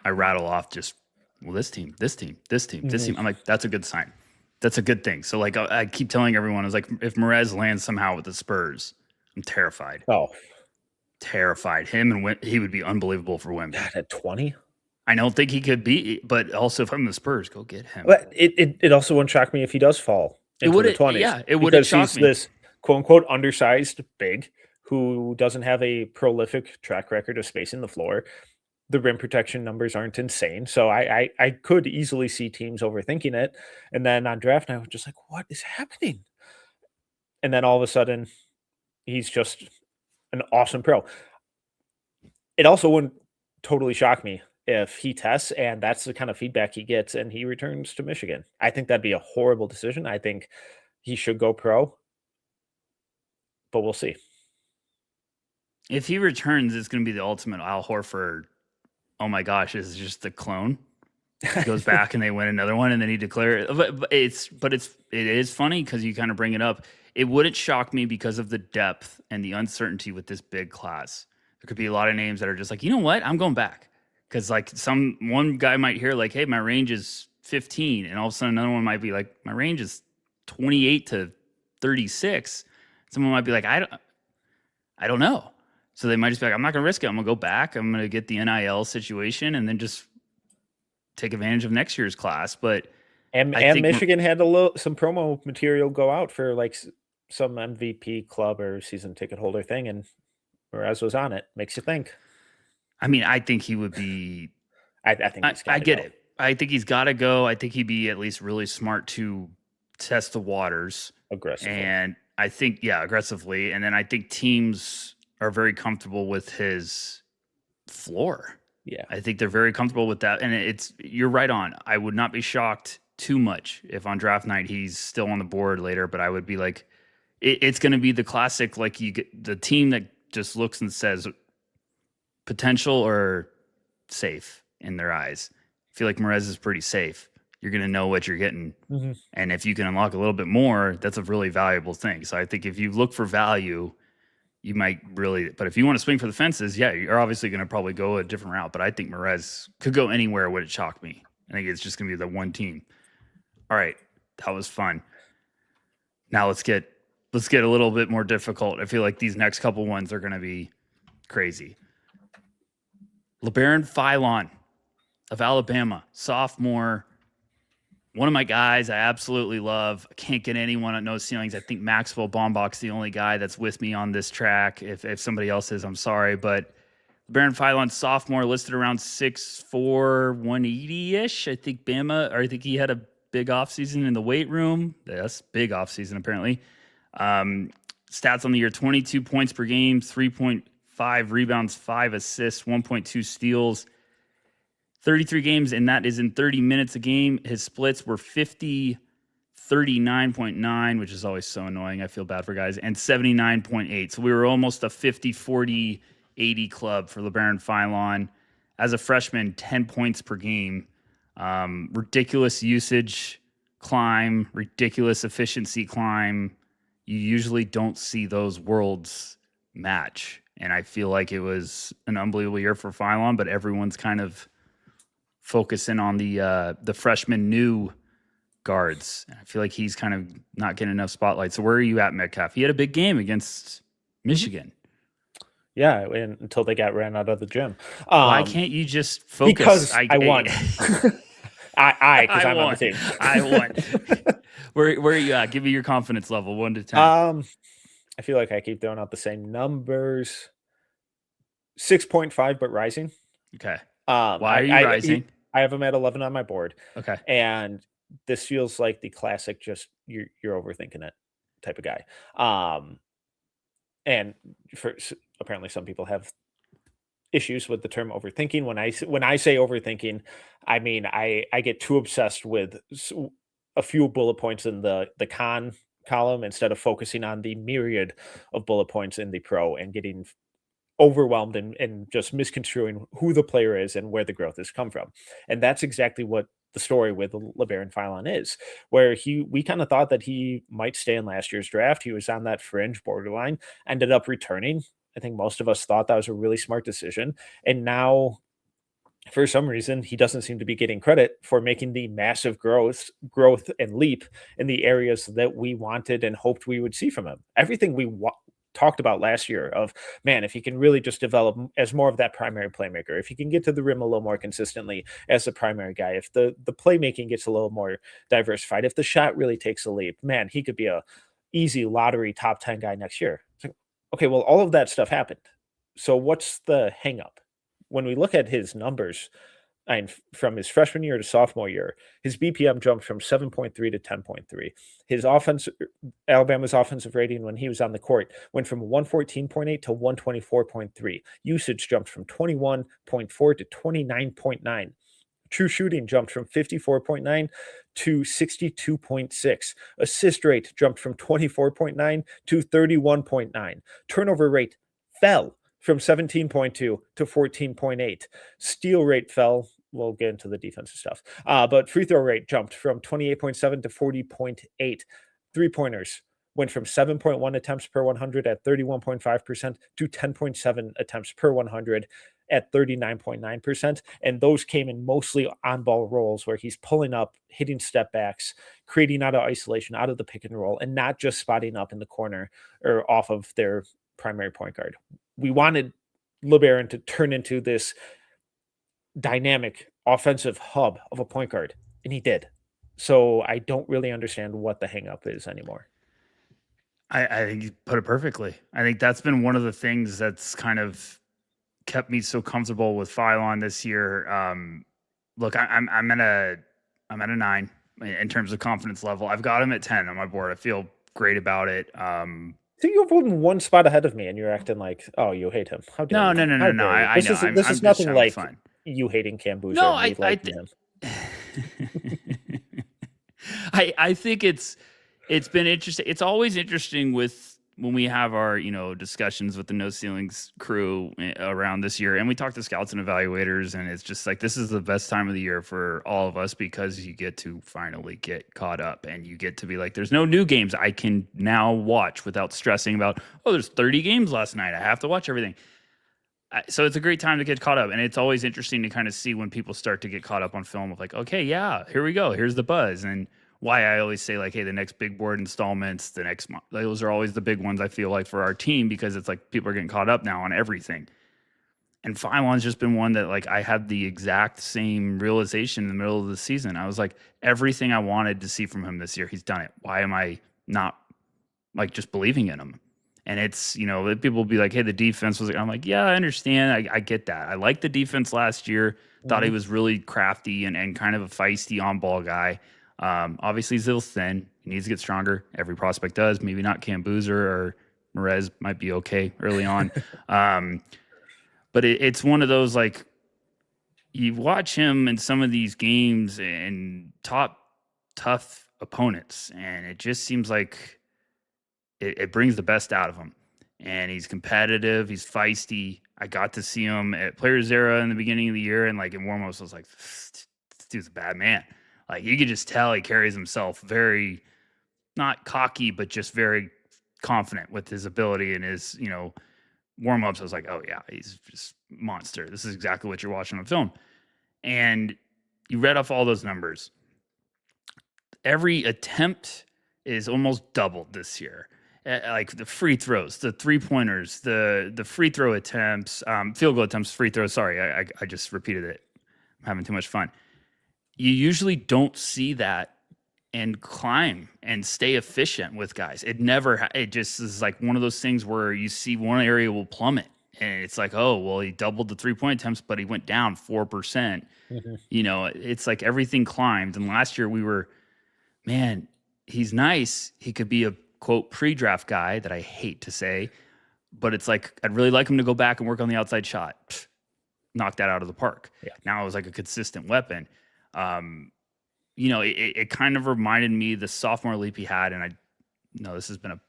I rattle off just, well, this team, I'm like, that's a good sign. That's a good thing. So like, I keep telling everyone, I was like, if Morez lands somehow with the Spurs, I'm terrified. Oh, Terrified. Him and he would be unbelievable for Wemby. God, at 20? I don't think he could be, but also if I'm the Spurs, go get him. But it also wouldn't shock me if he does fall into the 20s. Yeah, it wouldn't shock me. This quote unquote undersized big who doesn't have a prolific track record of spacing the floor. The rim protection numbers aren't insane. So I could easily see teams overthinking it. And then on draft night, I was just like, what is happening? And then all of a sudden, he's just an awesome pro. It also wouldn't totally shock me if he tests and that's the kind of feedback he gets and he returns to Michigan. I think that'd be a horrible decision. I think he should go pro, but we'll see. If he returns, it's going to be the ultimate Al Horford. Oh my gosh, this is just the clone. He goes back and they win another one and then he declares. But it is funny because you kind of bring it up. It wouldn't shock me because of the depth and the uncertainty with this big class. There could be a lot of names that are just like, you know what, I'm going back. Because like one guy might hear like, hey, my range is 15, and all of a sudden another one might be like, my range is 28 to 36. Someone might be like, I don't know. So they might just be like, I'm not gonna risk it. I'm gonna go back. I'm gonna get the NIL situation and then just take advantage of next year's class. But and Michigan had some promo material go out for like some MVP club or season ticket holder thing, and Morez was on it. Makes you think. I mean, I think he would be. I think I get it. I think he's got to go. I think he'd be at least really smart to test the waters aggressively. And I think, aggressively. And then I think teams are very comfortable with his floor. Yeah, I think they're very comfortable with that. And you're right on. I would not be shocked too much if on draft night he's still on the board later. But I would be like, it's going to be the classic, like you get the team that just looks and says, potential or safe in their eyes. I feel like Morez is pretty safe. You're going to know what you're getting. Mm-hmm. And if you can unlock a little bit more, that's a really valuable thing. So I think if you look for value, you might really, but if you want to swing for the fences, you're obviously going to probably go a different route. But I think Morez could go anywhere would it shock me. I think it's just going to be the one team. All right. That was fun. Now let's get a little bit more difficult. I feel like these next couple ones are going to be crazy. Labaron Philon of Alabama, sophomore. One of my guys I absolutely love. I can't get anyone at no ceilings. I think Maxwell Baumbach's the only guy that's with me on this track. If somebody else is, I'm sorry. But Labaron Philon, sophomore, listed around 6'4", 180-ish. I think he had a big offseason in the weight room. That's big offseason, apparently. Stats on the year, 22 points per game, 3.5 rebounds, 5 assists, 1.2 steals, 33 games, and that is in 30 minutes a game. His splits were 50, 39.9, which is always so annoying. I feel bad for guys, and 79.8. So we were almost a 50, 40, 80 club for Labaron Philon. as a freshman, 10 points per game, ridiculous usage climb, ridiculous efficiency climb. You usually don't see those worlds match. And I feel like it was an unbelievable year for Philon, but everyone's kind of focusing on the freshman new guards. I feel like he's kind of not getting enough spotlight. So where are you at, Metcalf? He had a big game against Michigan. Yeah, until they got ran out of the gym. Why can't you just focus? Because I won. because I'm on the team. I won. Where are you at? Give me your confidence level, 1 to 10. I feel like I keep throwing out the same numbers. 6.5, but rising. Okay. Why are you rising? I have him at 11 on my board. Okay. And this feels like the classic, just you're overthinking it type of guy. And apparently some people have issues with the term overthinking. When I say overthinking, I mean I get too obsessed with a few bullet points in the con column instead of focusing on the myriad of bullet points in the pro and getting overwhelmed and just misconstruing who the player is and where the growth has come from. And that's exactly what the story with Labaron Philon is, where we kind of thought that he might stay in last year's draft. He was on that fringe borderline, ended up returning. I think most of us thought that was a really smart decision. And now, for some reason, he doesn't seem to be getting credit for making the massive growth and leap in the areas that we wanted and hoped we would see from him. Everything we talked about last year of, man, if he can really just develop as more of that primary playmaker, if he can get to the rim a little more consistently as the primary guy, if the playmaking gets a little more diversified, if the shot really takes a leap, man, he could be a easy lottery top 10 guy next year. It's like, okay, well, all of that stuff happened. So what's the hang up? When we look at his numbers, and from his freshman year to sophomore year, his BPM jumped from 7.3 to 10.3. His Alabama's offensive rating when he was on the court went from 114.8 to 124.3. Usage jumped from 21.4 to 29.9. True shooting jumped from 54.9 to 62.6. Assist rate jumped from 24.9 to 31.9. Turnover rate fell from 17.2 to 14.8. Steal rate fell. We'll get into the defensive stuff. But free throw rate jumped from 28.7 to 40.8. Three-pointers went from 7.1 attempts per 100 at 31.5% to 10.7 attempts per 100 at 39.9%. And those came in mostly on-ball rolls where he's pulling up, hitting step backs, creating out of isolation, out of the pick and roll, and not just spotting up in the corner or off of their primary point guard. We wanted Labaron to turn into this dynamic offensive hub of a point guard, and he did. So I don't really understand what the hang up is anymore. I think you put it perfectly. I think that's been one of the things that's kind of kept me so comfortable with Philon this year. Look, I'm at a 9 in terms of confidence level. I've got him at 10 on my board. I feel great about it. So you're voting one spot ahead of me, and you're acting like, oh, you hate him. How dare you? No. I know. This is nothing like fun. You hating Cambuza. No, him. I think it's been interesting. It's always interesting when we have our discussions with the No Ceilings crew around this year, and we talk to scouts and evaluators, and it's just like this is the best time of the year for all of us because you get to finally get caught up, and you get to be like, there's no new games I can now watch without stressing about, oh, there's 30 games last night, I have to watch everything. So it's a great time to get caught up, and it's always interesting to kind of see when people start to get caught up on film of like, okay, yeah, here we go, here's the buzz. And why I always say like, hey, the next big board installments, the next month, those are always the big ones I feel like for our team because it's like people are getting caught up now on everything. And Philon's just been one that like I had the exact same realization in the middle of the season. I was like, everything I wanted to see from him this year, he's done it. Why am I not like just believing in him? And it's, people will be like, hey, the defense was like, I'm like, yeah, I understand. I get that. I liked the defense last year. Thought he was really crafty and kind of a feisty on-ball guy. Obviously, he's a little thin. He needs to get stronger. Every prospect does. Maybe not Cam Boozer or Morez might be okay early on. But it's one of those, like, you watch him in some of these games and tough opponents, and it just seems like it brings the best out of him. and he's competitive. He's feisty. I got to see him at Players Era in the beginning of the year, and like in warmups, I was like, this dude's a bad man. Like you could just tell he carries himself very not cocky, but just very confident with his ability and his, warmups. I was like, oh yeah, he's just monster. This is exactly what you're watching on film. And you read off all those numbers. Every attempt is almost doubled this year. Like the free throws, the 3-pointers, the free throw attempts, field goal attempts, free throws. Sorry, I just repeated it. I'm having too much fun. You usually don't see that and climb and stay efficient with guys. It just is like one of those things where you see one area will plummet and it's like, oh, well, he doubled the 3-point attempts, but he went down 4%. It's like everything climbed. And last year we were, man, he's nice. He could be a quote pre-draft guy that I hate to say, but it's like, I'd really like him to go back and work on the outside shot. Pfft, knock that out of the park. Yeah. Now it was like a consistent weapon. It kind of reminded me the sophomore leap he had, and I know this has been a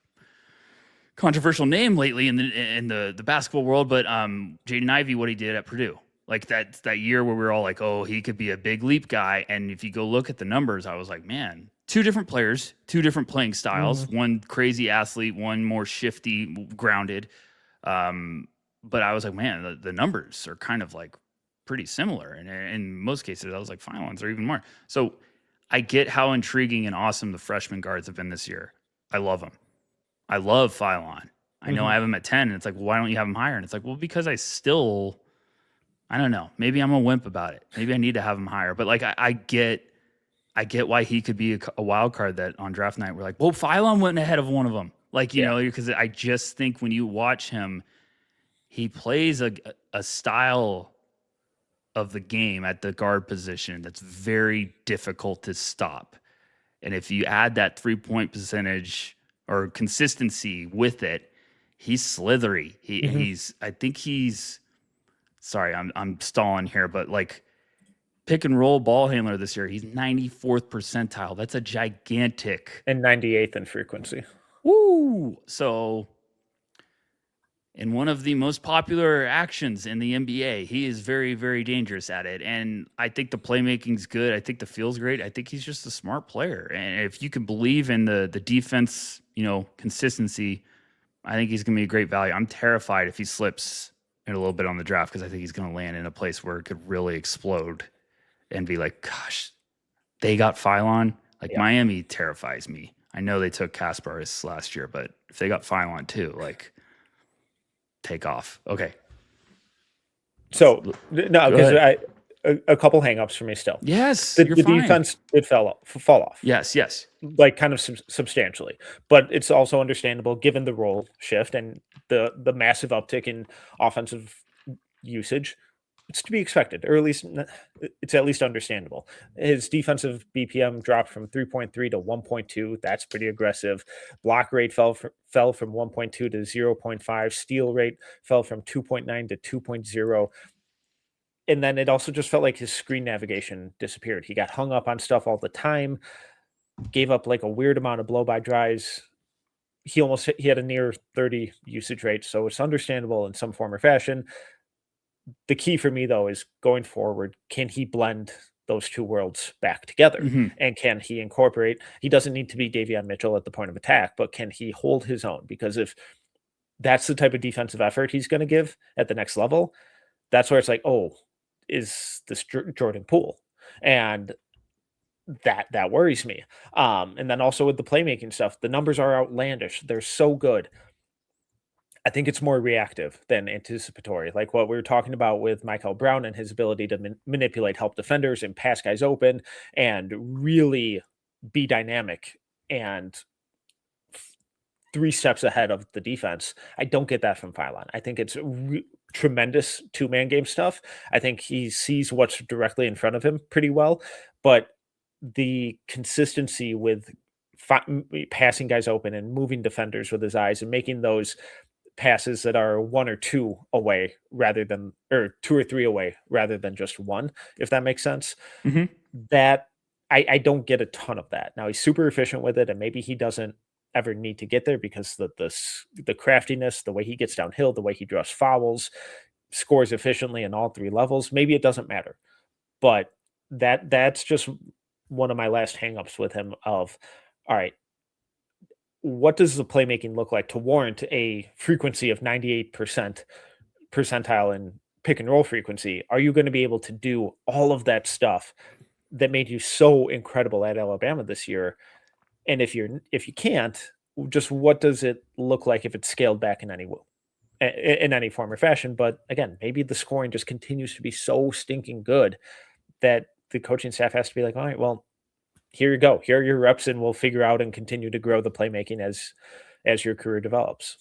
controversial name lately in the basketball world, but Jaden Ivey, what he did at Purdue, like that year where we were all like, oh, he could be a big leap guy, and if you go look at the numbers, I was like, man, two different players, two different playing styles, one crazy athlete, one more shifty, grounded, but I was like, man, the numbers are kind of like pretty similar, and in most cases, I was like, Philons are even more. So I get how intriguing and awesome the freshman guards have been this year. I love them. I love Philon. I know I have him at 10, and it's like, well, why don't you have him higher? And it's like, well, because I don't know. Maybe I'm a wimp about it. Maybe I need to have him higher. But like, I get why he could be a wild card that on draft night we're like, well, Philon went ahead of one of them. Like, because I just think when you watch him, he plays a style of the game at the guard position that's very difficult to stop. And if you add that 3-point percentage or consistency with it, he's slithery. Sorry, I'm stalling here, but like pick and roll ball handler this year, he's 94th percentile. That's a gigantic. And 98th in frequency. Woo! So in one of the most popular actions in the NBA, he is very, very dangerous at it. And I think the playmaking's good. I think the feel's great. I think he's just a smart player. And if you can believe in the defense, consistency, I think he's going to be a great value. I'm terrified if he slips in a little bit on the draft because I think he's going to land in a place where it could really explode and be like, gosh, they got Philon. Like Miami terrifies me. I know they took Kasparis last year, but if they got Philon too, like take off. Okay. So no, because a couple hangups for me still. Yes, the defense did fall off. Yes, like kind of substantially, but it's also understandable given the role shift and the massive uptick in offensive usage. It's to be expected, or at least it's at least understandable. His defensive BPM dropped from 3.3 to 1.2. That's pretty aggressive. Block rate fell from 1.2 to 0.5. Steal rate fell from 2.9 to 2.0. And then it also just felt like his screen navigation disappeared. He got hung up on stuff all the time, gave up like a weird amount of blow by drives. He had a near 30 usage rate, so it's understandable in some form or fashion. The key for me, though, is going forward, can he blend those two worlds back together? And can he incorporate? He doesn't need to be Davion Mitchell at the point of attack, but can he hold his own? Because if that's the type of defensive effort he's going to give at the next level, that's where it's like, oh, is this Jordan Poole? And that worries me. And then also with the playmaking stuff, the numbers are outlandish. They're so good. I think it's more reactive than anticipatory, like what we were talking about with Mikel Brown and his ability to manipulate help defenders and pass guys open and really be dynamic and 3 steps ahead of the defense. I don't get that from Philon. I think it's tremendous 2-man game stuff. I think he sees what's directly in front of him pretty well, but the consistency with passing guys open and moving defenders with his eyes and making those passes that are 1 or 2 away rather than, or 2 or 3 away rather than just 1, if that makes sense. That I don't get a ton of that. Now he's super efficient with it, and maybe he doesn't ever need to get there because the craftiness, the way he gets downhill, the way he draws fouls, scores efficiently in all three levels. Maybe it doesn't matter, but that's just one of my last hangups with him. Of all right, what does the playmaking look like to warrant a frequency of 98% percentile in pick and roll frequency? Are you going to be able to do all of that stuff that made you so incredible at Alabama this year? And if you can't, just what does it look like if it's scaled back in any form or fashion? But again, maybe the scoring just continues to be so stinking good that the coaching staff has to be like, all right, well, here you go. Here are your reps, and we'll figure out and continue to grow the playmaking as your career develops.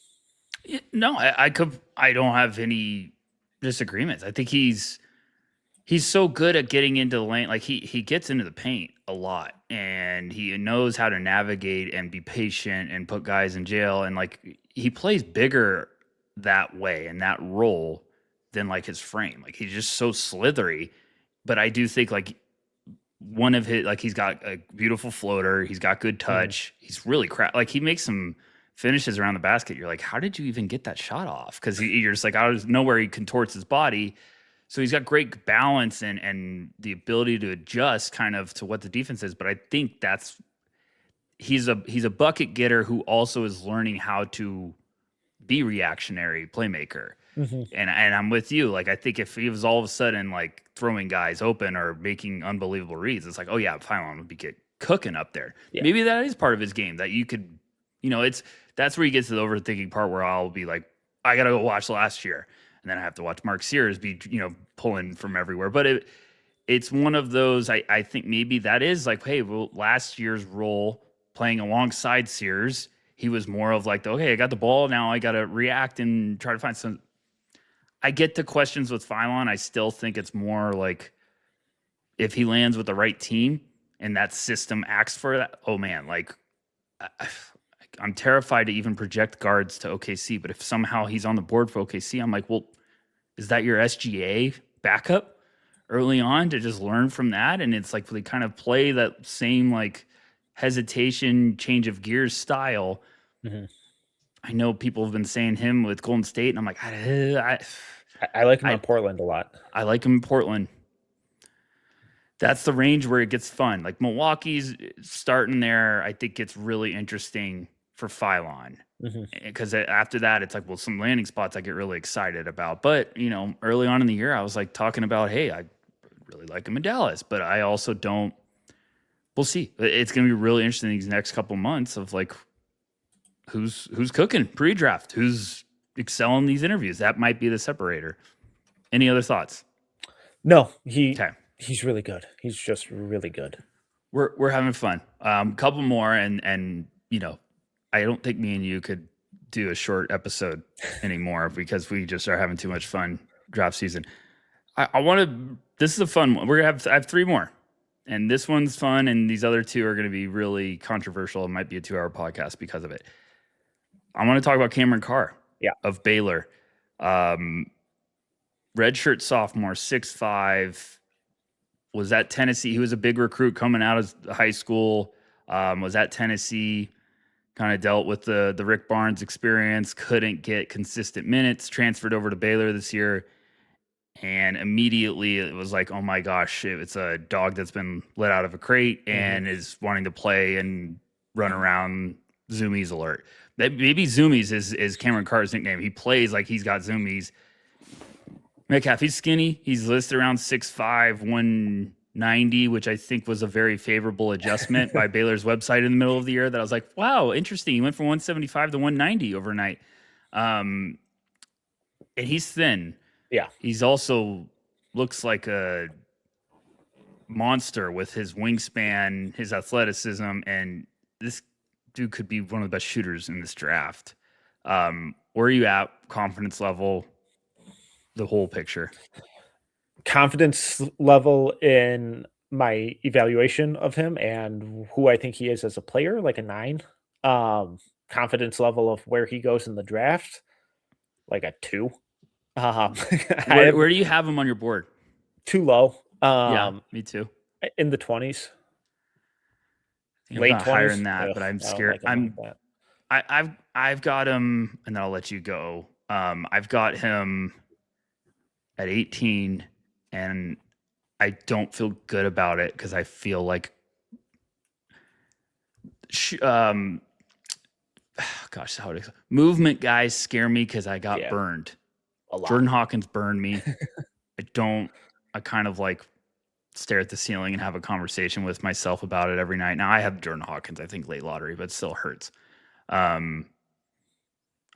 No, I don't have any disagreements. I think he's so good at getting into the lane. Like he gets into the paint a lot, and he knows how to navigate and be patient and put guys in jail. And like he plays bigger that way in that role than like his frame. Like he's just so slithery. But I do think like one of his, like he's got a beautiful floater. He's got good touch. He's really like he makes some finishes around the basket. You're like, how did you even get that shot off? Because you're just like, I don't know where he contorts his body. So he's got great balance and the ability to adjust kind of to what the defense is. But I think he's a bucket getter who also is learning how to be reactionary playmaker. Mm-hmm. And I'm with you. Like, I think if he was all of a sudden like throwing guys open or making unbelievable reads, it's like, oh yeah, Philon would be cooking up there. Yeah. Maybe that is part of his game that you could, that's where he gets to the overthinking part where I'll be like, I got to go watch last year. And then I have to watch Mark Sears be, pulling from everywhere. But it's one of those, I think maybe that is like, hey, well, last year's role playing alongside Sears, he was more of like, okay, I got the ball. Now I got to react and try to find some. I get the questions with Philon. I still think it's more like if he lands with the right team and that system acts for that, oh man, like I'm terrified to even project guards to OKC, but if somehow he's on the board for OKC, I'm like, well, is that your SGA backup early on to just learn from that? And it's like they kind of play that same like hesitation, change of gears style. Mm-hmm. I know people have been saying him with Golden State, and I'm like, I like him in Portland a lot. I like him in Portland. That's the range where it gets fun. Like Milwaukee's starting there, I think it's really interesting for Philon. Because after that, it's like, well, some landing spots I get really excited about. But, early on in the year, I was like talking about, hey, I really like him in Dallas. But I also don't. We'll see. It's going to be really interesting these next couple months of like who's cooking pre-draft, who's excelling these interviews. That might be the separator. Any other thoughts? No, he's really good. He's just really good. We're having fun. Couple more, and I don't think me and you could do a short episode anymore because we just are having too much fun draft season. I want to. This is a fun one. I have three more, and this one's fun, and these other two are going to be really controversial. It might be a 2-hour podcast because of it. I want to talk about Cameron Carr, of Baylor, redshirt sophomore, 6'5", was at Tennessee. He was a big recruit coming out of high school. Was at Tennessee. Kind of dealt with the Rick Barnes experience, couldn't get consistent minutes, transferred over to Baylor this year, and immediately it was like, oh my gosh, it's a dog that's been let out of a crate and is wanting to play and run around. Zoomies alert. Maybe Zoomies is Cameron Carr's nickname. He plays like he's got Zoomies. Metcalf, he's skinny. He's listed around 6'5", 190, which I think was a very favorable adjustment by Baylor's website in the middle of the year that I was like, wow, interesting. He went from 175 to 190 overnight. And he's thin. Yeah. He's also looks like a monster with his wingspan, his athleticism, and this dude could be one of the best shooters in this draft. Where are you at? Confidence level, the whole picture. Confidence level in my evaluation of him and who I think he is as a player, like a 9. Confidence level of where he goes in the draft, like a 2. Where do you have him on your board? Too low. Yeah, me too. In the 20s. Late 20s. Higher than that, but I'm scared. I've got him, and then I'll let you go. I've got him at 18, and I don't feel good about it because I feel like, gosh, movement guys scare me because I got burned. A lot. Jordan Hawkins burned me. I kind of like stare at the ceiling and have a conversation with myself about it every night. Now I have Jordan Hawkins, I think late lottery, but it still hurts. I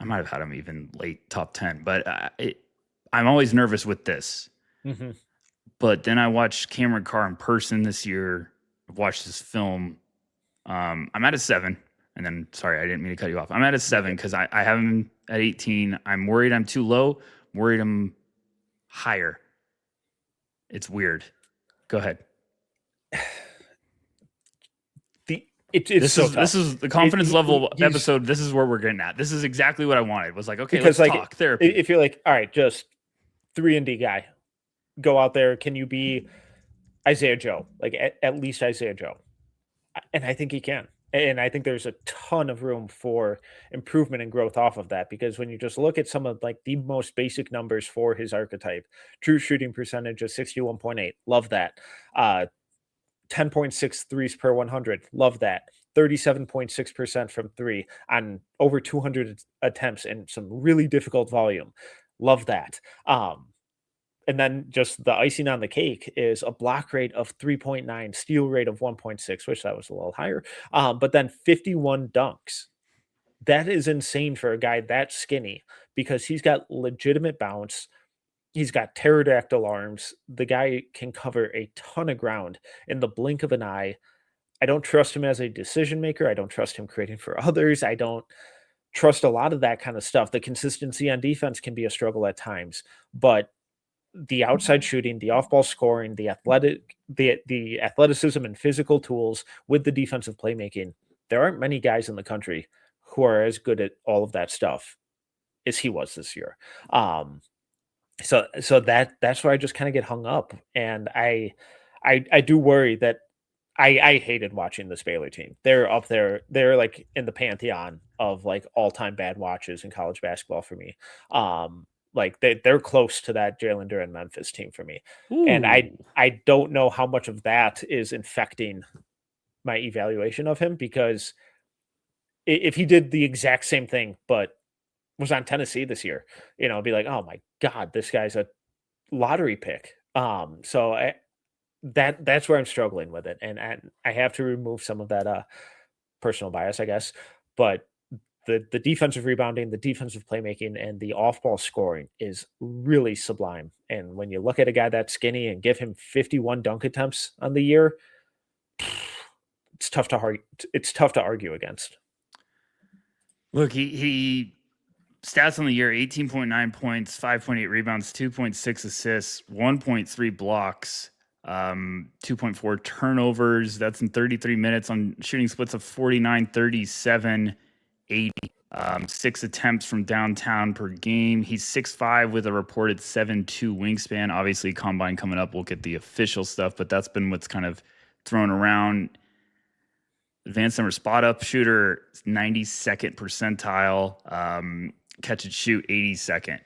might have had him even late top 10, but I'm always nervous with this. Mm-hmm. But then I watched Cameron Carr in person this year. I've watched his film. I'm at a 7. And then, sorry, I didn't mean to cut you off. I'm at a 7 because I have him at 18. I'm worried I'm too low. I'm worried I'm higher. It's weird. Go ahead. This is the confidence level episode. This is where we're getting at. This is exactly what I wanted. It was like, okay, let's talk therapy. If you're like, all right, just 3-and-D guy, go out there. Can you be Isaiah Joe? Like at least Isaiah Joe. And I think he can. And I think there's a ton of room for improvement and growth off of that, because when you just look at some of like the most basic numbers for his archetype, true shooting percentage of 61.8, love that. 10.6 threes per 100, love that. 37.6% from 3 on over 200 attempts and some really difficult volume, love that. And then just the icing on the cake is a block rate of 3.9, steal rate of 1.6, which that was a little higher. But then 51 dunks. That is insane for a guy that skinny, because he's got legitimate bounce. He's got pterodactyl arms. The guy can cover a ton of ground in the blink of an eye. I don't trust him as a decision maker. I don't trust him creating for others. I don't trust a lot of that kind of stuff. The consistency on defense can be a struggle at times, but the outside shooting, the off-ball scoring, the athleticism and physical tools with the defensive playmaking, there aren't many guys in the country who are as good at all of that stuff as he was this year. So that's where I just kind of get hung up, and I do worry that I hated watching this Baylor team. They're up there. They're like in the pantheon of like all-time bad watches in college basketball for me. Like they're close to that Jalen Duren Memphis team for me. Ooh. And I don't know how much of that is infecting my evaluation of him, because if he did the exact same thing but was on Tennessee this year, I'd be like, oh my God, this guy's a lottery pick. So that's where I'm struggling with it, and I have to remove some of that personal bias, I guess. But the defensive rebounding, the defensive playmaking, and the off-ball scoring is really sublime. And when you look at a guy that skinny and give him 51 dunk attempts on the year, it's tough to argue against. Look, he stats on the year: 18.9 points, 5.8 rebounds, 2.6 assists, 1.3 blocks, 2.4 turnovers. That's in 33 minutes on shooting splits of 49, 37, 80. 6 attempts from downtown per game. He's 6'5" with a reported 7'2" wingspan. Obviously, combine coming up, we'll get the official stuff, but that's been what's kind of thrown around. Advanced number spot up shooter, 92nd percentile. Catch and shoot, 82nd.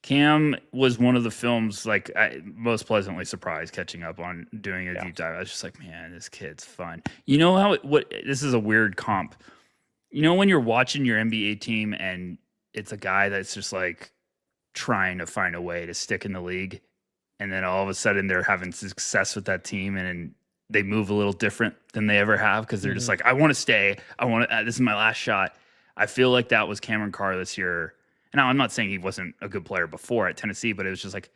Cam was one of the films like most pleasantly surprised catching up on doing a deep dive. I was just like, man, this kid's fun. You know how this is a weird comp. When you're watching your NBA team and it's a guy that's just like trying to find a way to stick in the league, and then all of a sudden they're having success with that team and they move a little different than they ever have because they're just like, I want to stay. I want to. This is my last shot. I feel like that was Cameron Carr this year. And now I'm not saying he wasn't a good player before at Tennessee, but it was just like,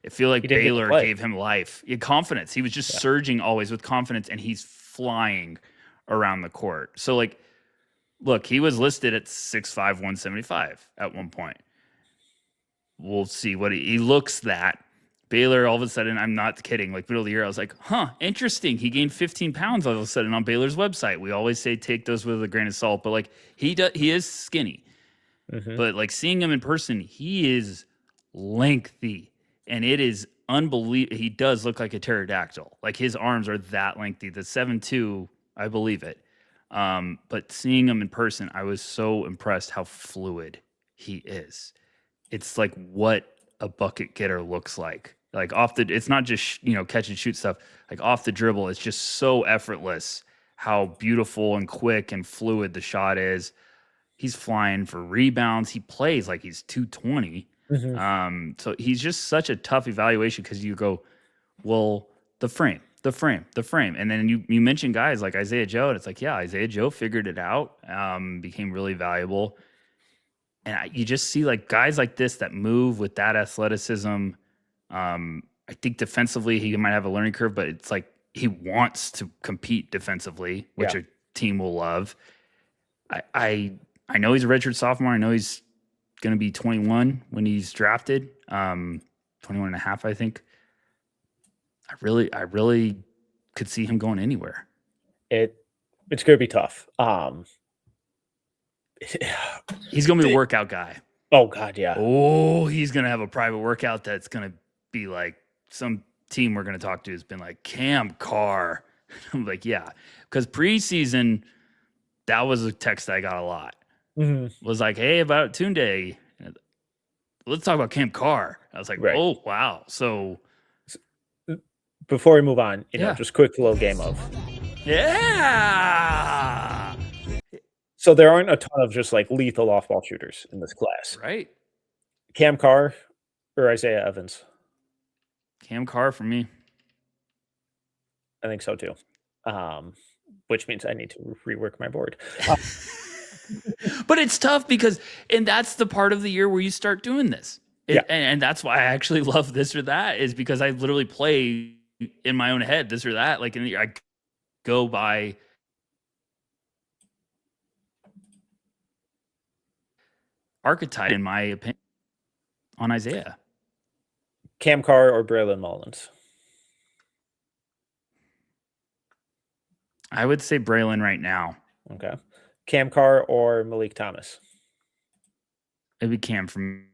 I feel like Baylor gave him life. He had confidence. He was just surging always with confidence, and he's flying around the court. So like, look, he was listed at 6'5", 175 at one point. We'll see what he looks that. Baylor, all of a sudden, I'm not kidding, like middle of the year, I was like, interesting. He gained 15 pounds all of a sudden on Baylor's website. We always say take those with a grain of salt, but like he is skinny. Mm-hmm. But like seeing him in person, he is lengthy, and it is unbelievable. He does look like a pterodactyl. Like his arms are that lengthy. The 7'2", I believe it. But seeing him in person, I was so impressed how fluid he is. It's like what a bucket getter looks like. Like off the, it's not just catch and shoot stuff. Like off the dribble, it's just so effortless. How beautiful and quick and fluid the shot is. He's flying for rebounds. He plays like he's 220. So he's just such a tough evaluation because you go, well, the frame. And then you mentioned guys like Isaiah Joe, and it's like, yeah, Isaiah Joe figured it out, became really valuable. And you just see like guys like this that move with that athleticism. I think defensively he might have a learning curve, but it's like he wants to compete defensively, which a team will love. I know he's a redshirt sophomore. I know he's going to be 21 when he's drafted, 21 and a half, I think. I really could see him going anywhere. It's going to be tough. He's going to be a workout guy. Oh, God, yeah. Oh, he's going to have a private workout that's going to be like some team we're going to talk to has been like, Cam Carr. I'm like, yeah. Because preseason, that was a text I got a lot. Was like, hey, about Tunde, let's talk about Cam Carr. I was like, oh, wow. So before we move on, just quick little game of. Yeah. So there aren't a ton of just like lethal off-ball shooters in this class. Right. Cam Carr or Isaiah Evans? Cam Carr for me. I think so too. Which means I need to rework my board. But it's tough because, and that's the part of the year where you start doing this. And that's why I actually love this or that, is because I literally play in my own head, this or that. Like, I go by archetype, in my opinion, on Isaiah. Cam Carr or Braylon Mullins? I would say Braylon right now. Okay. Cam Carr or Malik Thomas? It'd be Cam from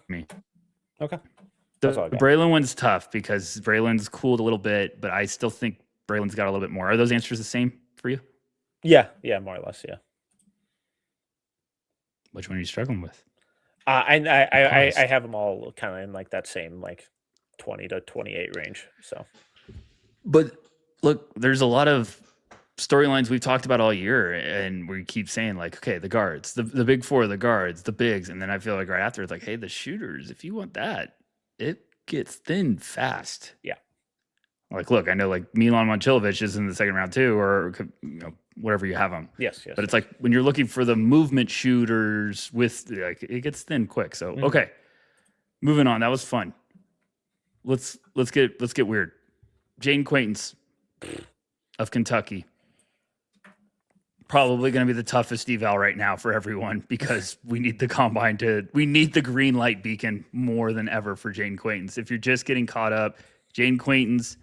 me. Okay. The Braylon one's tough because Braylon's cooled a little bit, but I still think Braylon's got a little bit more. Are those answers the same for you? Yeah, more or less, yeah. Which one are you struggling with? I have them all kind of in like that same like 20 to 28 range. So, but look, there's a lot of storylines we've talked about all year, and we keep saying like, okay, the guards, the big four, the guards, the bigs, and then I feel like right after it's like, hey, the shooters, if you want that, it gets thin fast. Yeah. Like, look, I know like Milan Momcilovic is in the second round too, or whatever you have them. Yes. But it's like when you're looking for the movement shooters with like, it gets thin quick. So okay, moving on. That was fun. Let's get weird. Jayden Quaintance of Kentucky. Probably going to be the toughest eval right now for everyone because we need the combine we need the green light beacon more than ever for Jayden Quaintance. If you're just getting caught up, Jayden Quaintance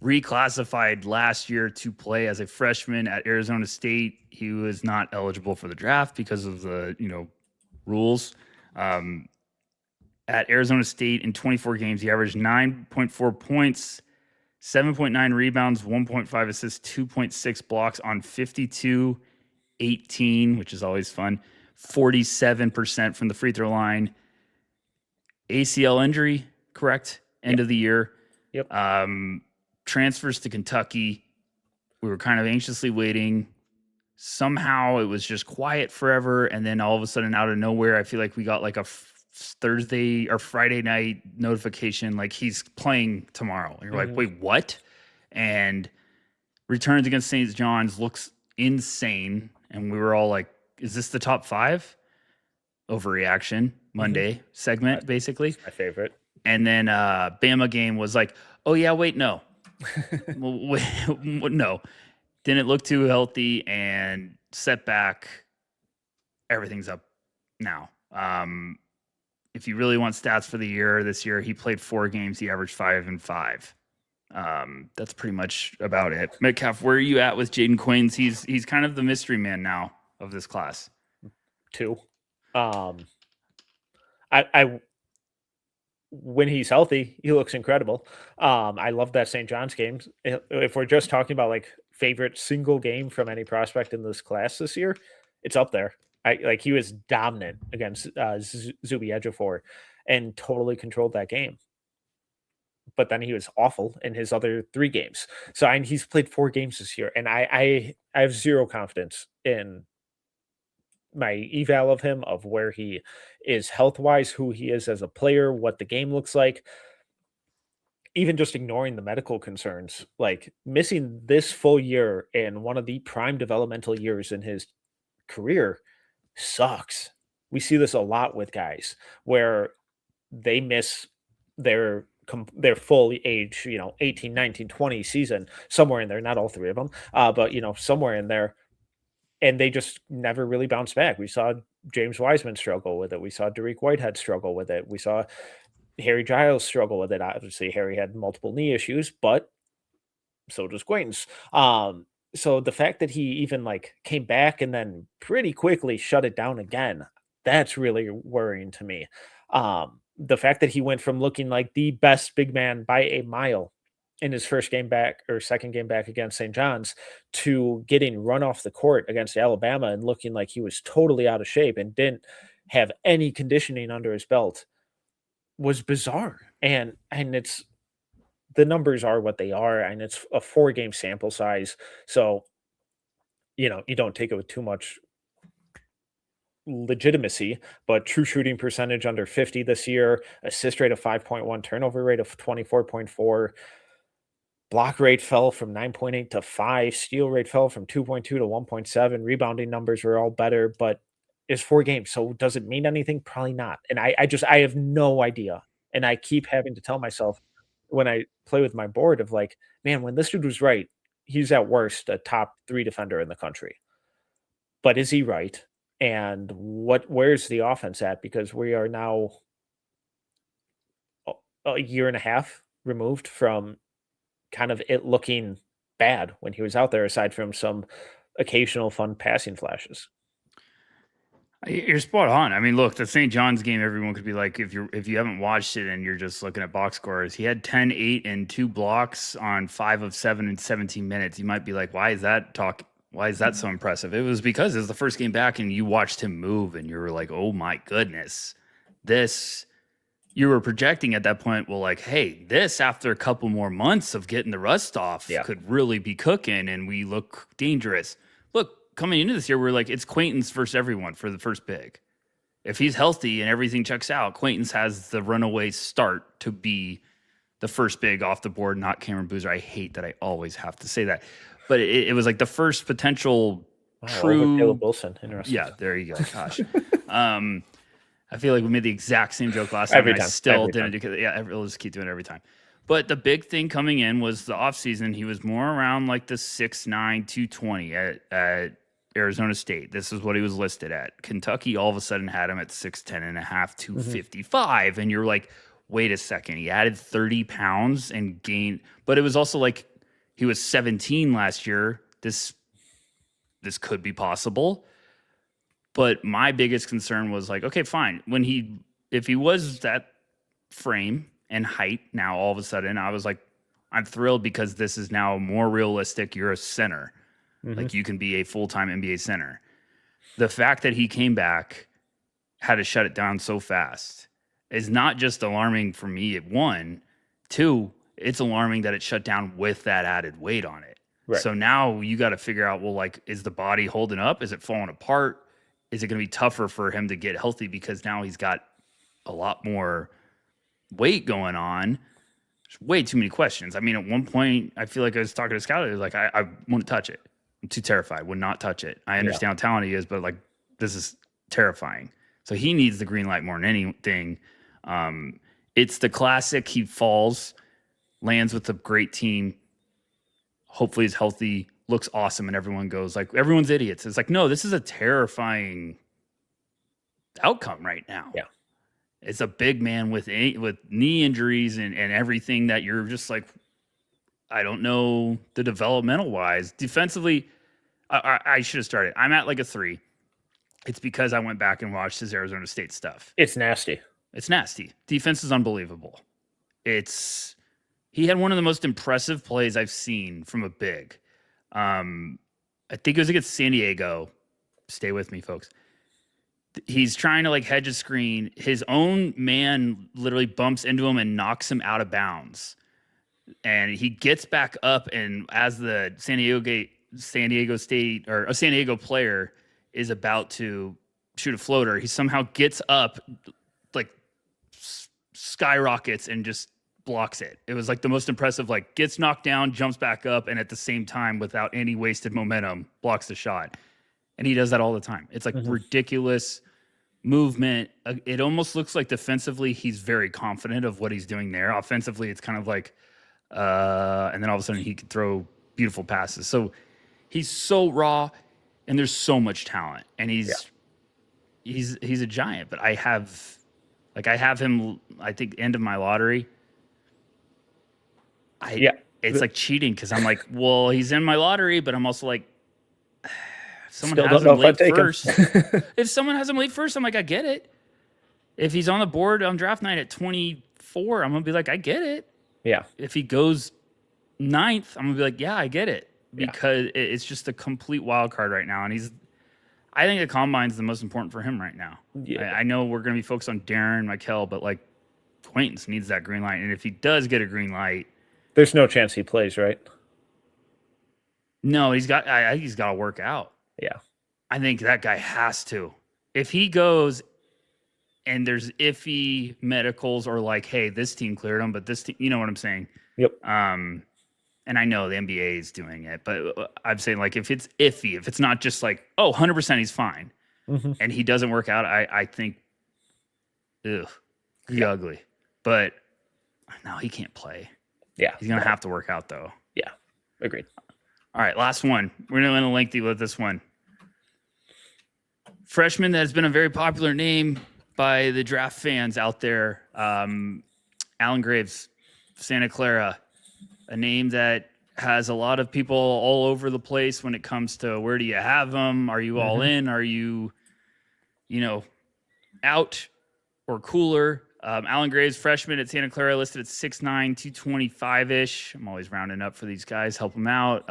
reclassified last year to play as a freshman at Arizona State. He was not eligible for the draft because of the, rules. At Arizona State in 24 games, he averaged 9.4 points, 7.9 rebounds, 1.5 assists, 2.6 blocks on 52-18, which is always fun. 47% from the free throw line. ACL injury, correct? End of the year. Yep. Transfers to Kentucky. We were kind of anxiously waiting. Somehow it was just quiet forever. And then all of a sudden, out of nowhere, I feel like we got like a Thursday or Friday night notification like he's playing tomorrow. And you're like, wait, what? And returns against St. John's looks insane. And we were all like, is this the top 5? Overreaction Monday segment, basically. My favorite. And then Bama game was like, oh, yeah, wait, no. No. Didn't look too healthy and setback. Everything's up now. If you really want stats for the year, this year, he played 4 games. He averaged 5 and 5. That's pretty much about it. Metcalf, where are you at with Jayden Quaintance? He's kind of the mystery man now of this class. 2. when he's healthy, he looks incredible. I love that St. John's game. If we're just talking about like favorite single game from any prospect in this class this year, it's up there. Like he was dominant against Zuby Ejiofor and totally controlled that game. But then he was awful in his other 3 games. So he's played 4 games this year, and I have zero confidence in my eval of him, of where he is health wise, who he is as a player, what the game looks like. Even just ignoring the medical concerns, like missing this full year in one of the prime developmental years in his career sucks. We see this a lot with guys where they miss their full age, 18, 19, 20 season, somewhere in there, not all 3 of them, but somewhere in there, and they just never really bounce back. We saw James Wiseman struggle with it. We saw Darryn Whitehead struggle with it. We saw Harry Giles struggle with it. Obviously, Harry had multiple knee issues, but so does Quaintance. So the fact that he even like came back and then pretty quickly shut it down again, that's really worrying to me. The fact that he went from looking like the best big man by a mile in his first game back or second game back against St. John's to getting run off the court against Alabama and looking like he was totally out of shape and didn't have any conditioning under his belt was bizarre. And it's, the numbers are what they are, and it's a 4-game sample size. So, you don't take it with too much legitimacy, but true shooting percentage under 50 this year, assist rate of 5.1, turnover rate of 24.4, block rate fell from 9.8 to 5, steal rate fell from 2.2 to 1.7, rebounding numbers were all better, but it's 4 games. So does it mean anything? Probably not. And I have no idea. And I keep having to tell myself when I play with my board of like, man, when this dude was right, he's at worst a top 3 defender in the country. But is he right? And where's the offense at? Because we are now a year and a half removed from kind of it looking bad when he was out there, aside from some occasional fun passing flashes. You're spot on. I mean, look, the St. John's game, everyone could be like, if you haven't watched it and you're just looking at box scores, he had 10, 8, and 2 blocks on 5 of 7 in 17 minutes. You might be like, why is that so impressive? It was because it was the first game back and you watched him move and you were like, oh my goodness, you were projecting at that point, well, like, hey, this after a couple more months of getting the rust off could really be cooking and we look dangerous. Look, coming into this year, we're like, it's Quaintance versus everyone for the first big. If he's healthy and everything checks out, Quaintance has the runaway start to be the first big off the board, not Cameron Boozer. I hate that I always have to say that. But it was like the first potential true... Caleb Wilson. Interesting. Yeah, there you go. Gosh. I feel like we made the exact same joke last time. I still didn't do it. Yeah, we'll just keep doing it every time. But the big thing coming in was the offseason. He was more around like the 6'9", 220 at Arizona State. This is what he was listed at. Kentucky all of a sudden had him at 6'10 and a half, 255. Mm-hmm. And you're like, wait a second. He added 30 pounds and gained. But it was also like he was 17 last year. This could be possible. But my biggest concern was like, okay, fine. If he was that frame and height, now all of a sudden I was like, I'm thrilled because this is now more realistic. You're a center. Mm-hmm. Like you can be a full-time NBA center. The fact that he came back, had to shut it down so fast is not just alarming for me at 1. 2, it's alarming that it shut down with that added weight on it. Right. So now you got to figure out, well, like, is the body holding up? Is it falling apart? Is it going to be tougher for him to get healthy because now he's got a lot more weight going on? There's way too many questions. I mean, at one point, I feel like I was talking to Scout. Like, I wouldn't touch it. I'm too terrified. Would not touch it. I understand how talented he is, but like, this is terrifying. So he needs the green light more than anything. It's the classic. He falls, lands with a great team. Hopefully he's healthy, looks awesome, and everyone goes like, everyone's idiots. It's like, no, this is a terrifying outcome right now. Yeah. It's a big man with knee injuries and everything that you're just like, I don't know the developmental wise. Defensively, I should have started. I'm at like a 3. It's because I went back and watched his Arizona State stuff. It's nasty. It's nasty. Defense is unbelievable. He had one of the most impressive plays I've seen from a big. I think it was against San Diego. Stay with me, folks. He's trying to like hedge a screen. His own man literally bumps into him and knocks him out of bounds. And he gets back up, and as the San Diego State or a San Diego player is about to shoot a floater, he somehow gets up, like skyrockets, and just blocks it. It was like the most impressive, like gets knocked down, jumps back up, and at the same time, without any wasted momentum, blocks the shot. And he does that all the time. It's like ridiculous movement. It almost looks like defensively he's very confident of what he's doing there. Offensively, it's kind of like, and then all of a sudden he can throw beautiful passes. So he's so raw, and there's so much talent, and he's a giant. But I have him, I think, end of my lottery. It's like cheating because I'm like, well, he's in my lottery, but I'm also like, if someone has him late first, if someone has him late first, I'm like, I get it. If he's on the board on draft night at 24, I'm gonna be like, I get it. Yeah. If he goes 9th, I'm gonna be like, yeah, I get it, because it's just a complete wild card right now, and I think the combine's the most important for him right now. Yeah. I know we're gonna be focused on Darryn, Mikel, but like Quaintance needs that green light, and if he does get a green light, there's no chance he plays, right? No, I think he's got to work out. Yeah. I think that guy has to. If he goes and there's iffy medicals or like, hey, this team cleared him, but this team, you know what I'm saying? Yep. And I know the NBA is doing it, but I'm saying like if it's iffy, if it's not just like, oh, 100% he's fine, and he doesn't work out, I think, he's ugly. But no, he can't play. Yeah. He's going to have to work out, though. Yeah. Agreed. All right, last one. We're going to lengthy with this one. Freshman that has been a very popular name by the draft fans out there, Allen Graves, Santa Clara, a name that has a lot of people all over the place when it comes to where do you have them? Are you all in? Are you, out or cooler? Allen Graves, freshman at Santa Clara, listed at 6'9", 225-ish. I'm always rounding up for these guys. Help them out.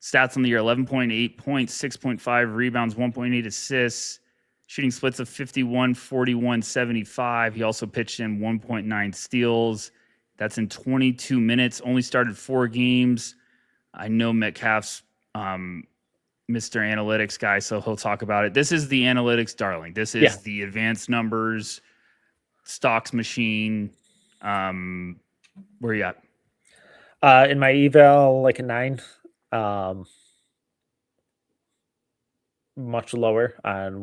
Stats on the year, 11.8 points, 6.5 rebounds, 1.8 assists, shooting splits of 51, 41, 75. He also pitched in 1.9 steals. That's in 22 minutes. Only started 4 games. I know Metcalf's Mr. Analytics guy, so he'll talk about it. This is the analytics darling. This is the advanced numbers stocks machine. Where you at? In my eval, like a 9. Much lower on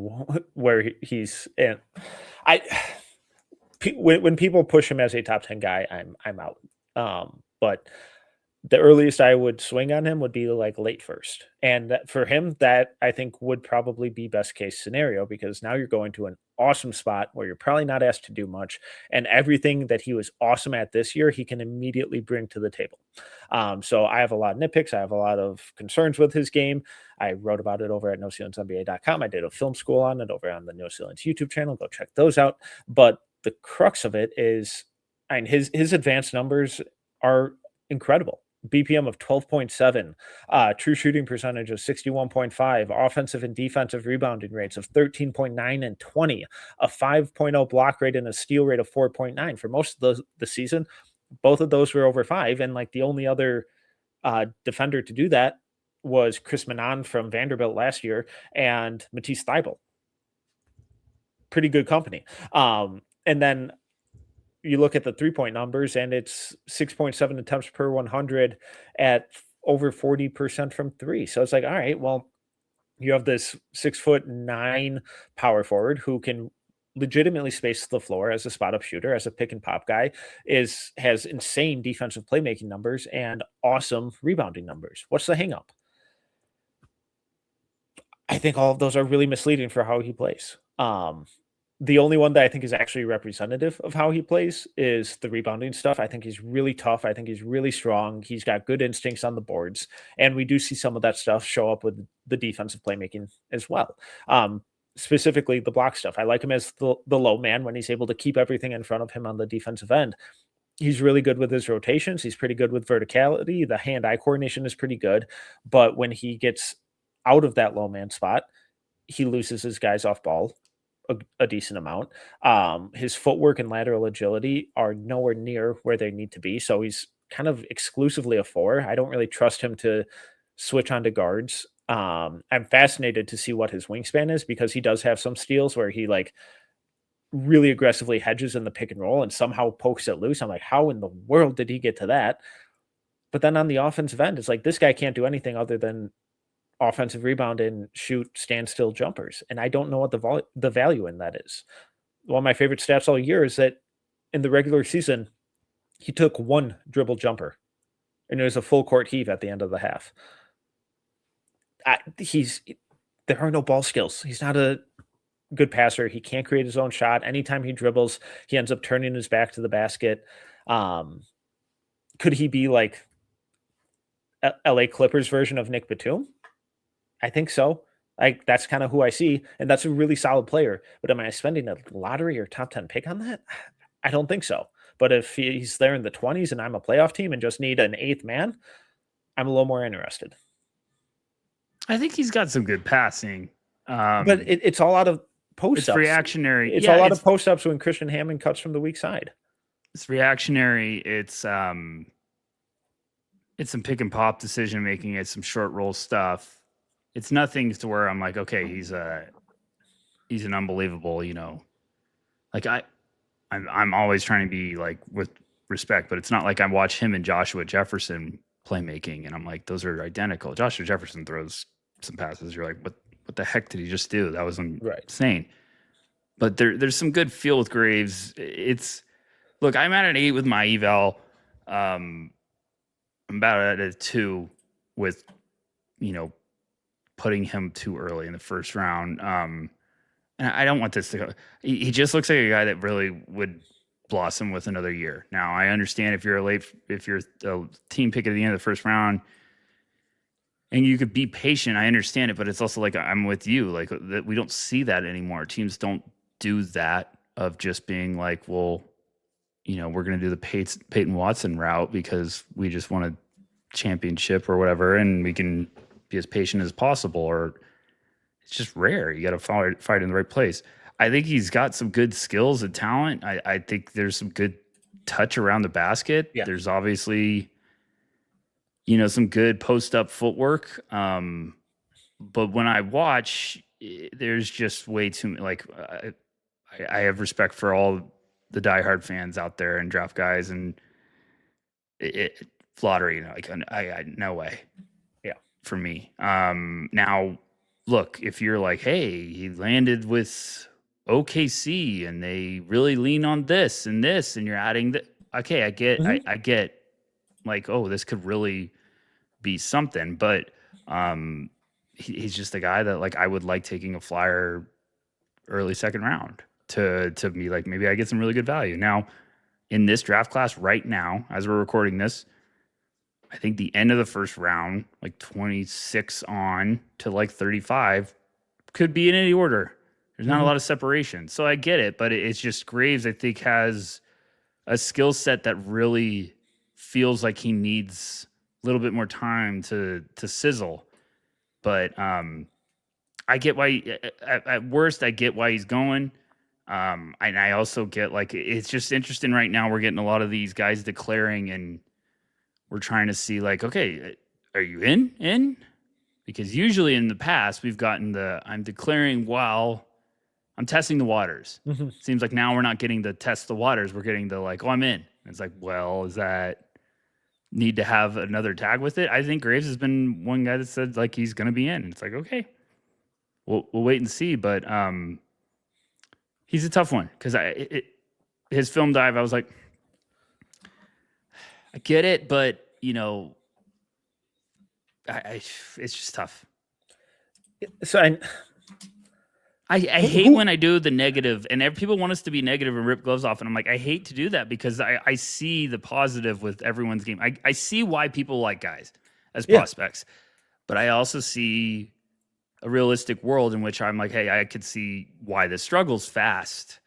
where he's in. When people push him as a top 10 guy, I'm out. But the earliest I would swing on him would be like late first. And for him, that I think would probably be best case scenario, because now you're going to an awesome spot where you're probably not asked to do much. And everything that he was awesome at this year, he can immediately bring to the table. So I have a lot of nitpicks. I have a lot of concerns with his game. I wrote about it over at NoCeilingsNBA.com. I did a film school on it over on the No Ceilings YouTube channel. Go check those out. But the crux of it is, his advanced numbers are incredible. BPM of 12.7, true shooting percentage of 61.5, offensive and defensive rebounding rates of 13.9 and 20, a 5.0 block rate and a steal rate of 4.9. For most of the season, both of those were over 5. And like the only other defender to do that was Chris Manon from Vanderbilt last year and Matisse Thybulle. Pretty good company. And then you look at the 3-point numbers, and it's 6.7 attempts per 100 at over 40% from 3. So it's like, all right, well, you have this 6'9" power forward who can legitimately space the floor as a spot up shooter, as a pick and pop guy, has insane defensive playmaking numbers and awesome rebounding numbers. What's the hang up? I think all of those are really misleading for how he plays. The only one that I think is actually representative of how he plays is the rebounding stuff. I think he's really tough. I think he's really strong. He's got good instincts on the boards. And we do see some of that stuff show up with the defensive playmaking as well. specifically the block stuff. I like him as the low man when he's able to keep everything in front of him on the defensive end. He's really good with his rotations. He's pretty good with verticality. The hand-eye coordination is pretty good. But when he gets out of that low man spot, he loses his guys off ball a decent amount. His footwork and lateral agility are nowhere near where they need to be. So he's kind of exclusively a 4. I don't really trust him to switch onto guards. I'm fascinated to see what his wingspan is, because he does have some steals where he like really aggressively hedges in the pick and roll and somehow pokes it loose. I'm like, how in the world did he get to that? But then on the offensive end, it's like, this guy can't do anything other than offensive rebound and shoot standstill jumpers. And I don't know what the value in that is. One of my favorite stats all year is that in the regular season, he took 1 dribble jumper, and it was a full court heave at the end of the half. There are no ball skills. He's not a good passer. He can't create his own shot. Anytime he dribbles, he ends up turning his back to the basket. Could he be like LA Clippers version of Nick Batum? I think so. That's kind of who I see, and that's a really solid player. But am I spending a lottery or top 10 pick on that? I don't think so. But if he's there in the 20s and I'm a playoff team and just need an 8th man, I'm a little more interested. I think he's got some good passing. But it's all out of post-ups. It's reactionary. It's all out of post-ups when Christian Hammond cuts from the weak side. It's reactionary. It's some pick and pop decision making. It's some short roll stuff. It's nothing to where I'm like, okay, he's an unbelievable, like I'm always trying to be like with respect, but it's not like I watch him and Joshua Jefferson playmaking and I'm like, those are identical. Joshua Jefferson throws some passes. You're like, what the heck did he just do? That was insane. But there's some good feel with Graves. Look, I'm at an 8 with my eval. I'm about at a 2 with, putting him too early in the first round. And I don't want this to go. He just looks like a guy that really would blossom with another year. Now, I understand if you're a team pick at the end of the first round and you could be patient, I understand it, but it's also like, I'm with you. Like, that we don't see that anymore. Teams don't do that of just being like, well, we're going to do the Peyton Watson route because we just want a championship or whatever, and we can be as patient as possible, or it's just rare. You got to fight in the right place. I think he's got some good skills and talent. I think there's some good touch around the basket. Yeah. There's obviously, some good post-up footwork. But when I watch, there's just way too like I have respect for all the diehard fans out there and draft guys, and lottery, I no way. Yeah, for me. Now, look, if you're like, hey, he landed with OKC and they really lean on this, and you're adding that. Okay, I get, I get, like, oh, this could really be something. But he's just a guy that like I would like taking a flyer early second round to be like, maybe I get some really good value. Now, in this draft class right now, as we're recording this, I think the end of the first round, like 26 on to like 35, could be in any order. There's not a lot of separation. So I get it, but it's just Graves, I think, has a skill set that really feels like he needs a little bit more time to sizzle. But I get why, at worst, I get why he's going. And I also get, like, it's just interesting right now. We're getting a lot of these guys declaring, and we're trying to see, like, okay, are you in? Because usually in the past, we've gotten I'm declaring while I'm testing the waters. Seems like now we're not getting the test the waters. We're getting the, like, oh, I'm in. And it's like, well, is that need to have another tag with it? I think Graves has been one guy that said, like, he's going to be in. And it's like, okay, we'll wait and see. But he's a tough one because his film dive, I was like, I get it, but, it's just tough. So I hate when I do the negative, and people want us to be negative and rip gloves off, and I'm like, I hate to do that because I see the positive with everyone's game. I see why people like guys as prospects, but I also see a realistic world in which I'm like, hey, I could see why this struggles fast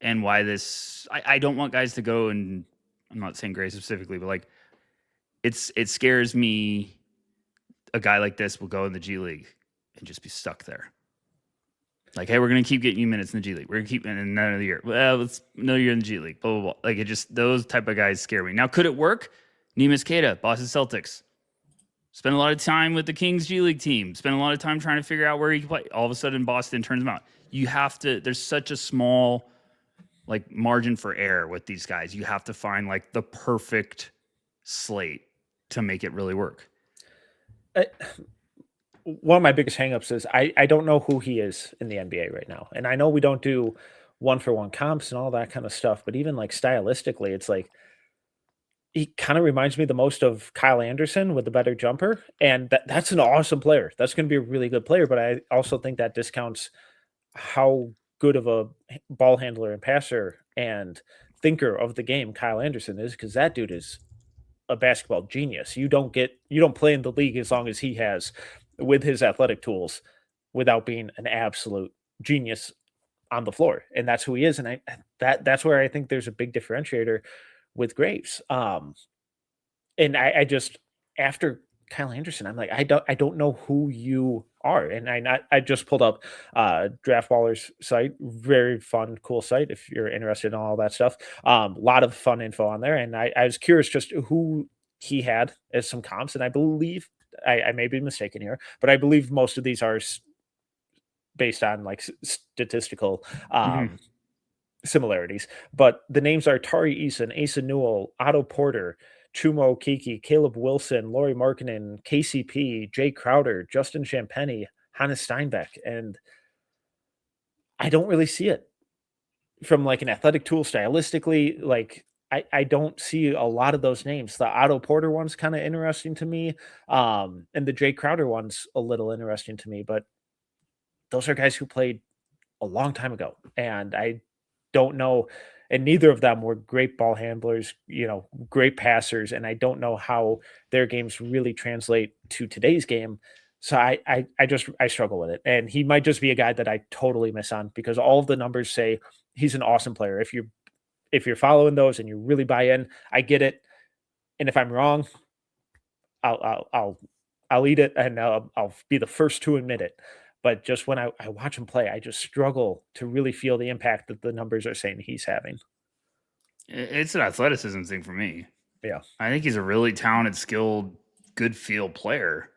and why this. I don't want guys to go, and I'm not saying Gray specifically, but like it scares me. A guy like this will go in the G League and just be stuck there. Like, hey, we're gonna keep getting you minutes in the G League. We're gonna keep in another year. Well, let's another year in the G League. Blah blah blah. Like it just those type of guys scare me. Now, could it work? Neemias Queta, Boston Celtics. Spend a lot of time with the Kings G League team. Spend a lot of time trying to figure out where he can play. All of a sudden, Boston turns him out. You have to. There's such a small like margin for error with these guys. You have to find like the perfect slate to make it really work. One of my biggest hangups is I don't know who he is in the NBA right now. And I know we don't do 1-for-1 comps and all that kind of stuff, but even like stylistically, it's like he kind of reminds me the most of Kyle Anderson with the better jumper. And that's an awesome player. That's going to be a really good player. But I also think that discounts how good of a ball handler and passer and thinker of the game Kyle Anderson is, because that dude is a basketball genius. You don't play in the league as long as he has with his athletic tools without being an absolute genius on the floor. And that's who he is. And that's where I think there's a big differentiator with Graves. And I just, after Kyle Anderson, I'm like, I don't know who you are. And I just pulled up Draft Baller's site, very fun, cool site if you're interested in all that stuff. A lot of fun info on there. And I was curious just who he had as some comps. And I believe, I may be mistaken here, but I believe most of these are based on like statistical similarities. But the names are Tari Eason, Asa Newell, Otto Porter, Chumo Kiki, Caleb Wilson, Laurie Markkinen, KCP, Jay Crowder, Justin Champagny, Hannes Steinbeck. And I don't really see it from like an athletic tool stylistically. Like I don't see a lot of those names. The Otto Porter one's kind of interesting to me. And the Jay Crowder one's a little interesting to me, but those are guys who played a long time ago. And I don't know. And neither of them were great ball handlers, great passers. And I don't know how their games really translate to today's game. So I struggle with it. And he might just be a guy that I totally miss on, because all of the numbers say he's an awesome player. If you're following those and you really buy in, I get it. And if I'm wrong, I'll eat it, and I'll be the first to admit it. But just when I watch him play, I just struggle to really feel the impact that the numbers are saying he's having. It's an athleticism thing for me. Yeah. I think he's a really talented, skilled, good field player.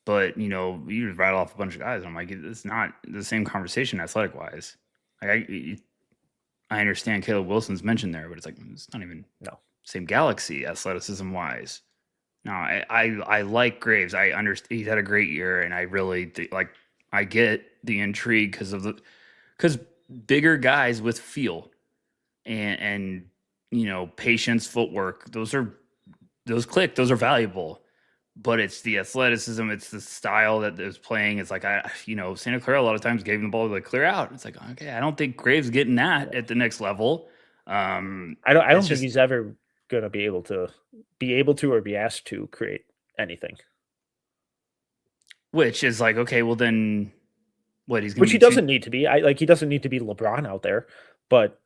But, you rattle off a bunch of guys. And I'm like, it's not the same conversation athletic wise. Like I understand Caleb Wilson's mentioned there, but it's like, it's not even same galaxy athleticism wise. No, I like Graves. I understand he's had a great year, and I really I get the intrigue because bigger guys with feel and patience, footwork, those click, those are valuable. But it's the athleticism, it's the style that is playing. It's like Santa Clara a lot of times gave him the ball to clear out. It's like, okay, I don't think Graves getting that at the next level. I don't think he's ever gonna be able to or be asked to create anything. Which is like, okay, well then what he's going to Which he doesn't need to be. He doesn't need to be LeBron out there, but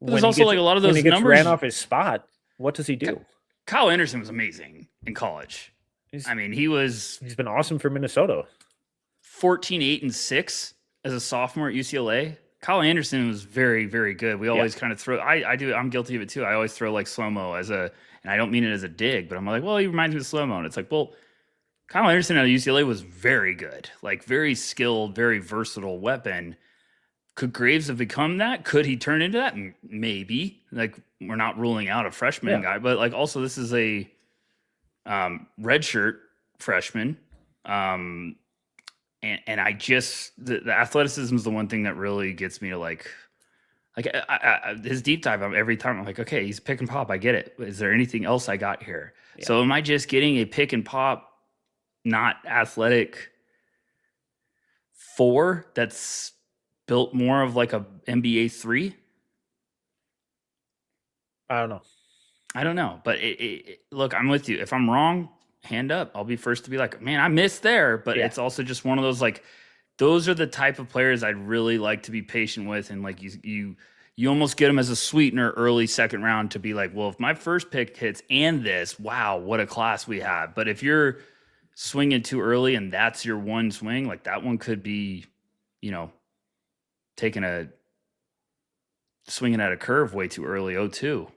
there's also like a lot of those numbers ran off his spot. What does he do? Kyle Anderson was amazing in college. He's been awesome for Minnesota. 14-8-6 as a sophomore at UCLA. Kyle Anderson was very, very good. We always kind of throw. I'm guilty of it too. I always throw like slow-mo and I don't mean it as a dig, but I'm like, well, he reminds me of slow-mo, and it's like, well, Kyle Anderson at UCLA was very good, like very skilled, very versatile weapon. Could Graves have become that? Could he turn into that? Maybe. Like, we're not ruling out a freshman guy, but like also this is a redshirt freshman. And I just the athleticism is the one thing that really gets me to like his deep dive. Every time I'm like, okay, he's pick and pop. I get it. Is there anything else I got here? Yeah. So am I just getting a pick and pop, not athletic 4 that's built more of like a NBA 3? I don't know. But look, I'm with you. If I'm wrong, hand up. I'll be first to be like, man, I missed there. But Yeah. it's also just one of those, like, those are the type of players I'd really like to be patient with. And like you almost get them as a sweetener early second round to be like, well, if my first pick hits and this, wow, what a class we have. But if you're swinging too early and that's your one swing, like that one could be, swinging at a curve way too early. 0-2.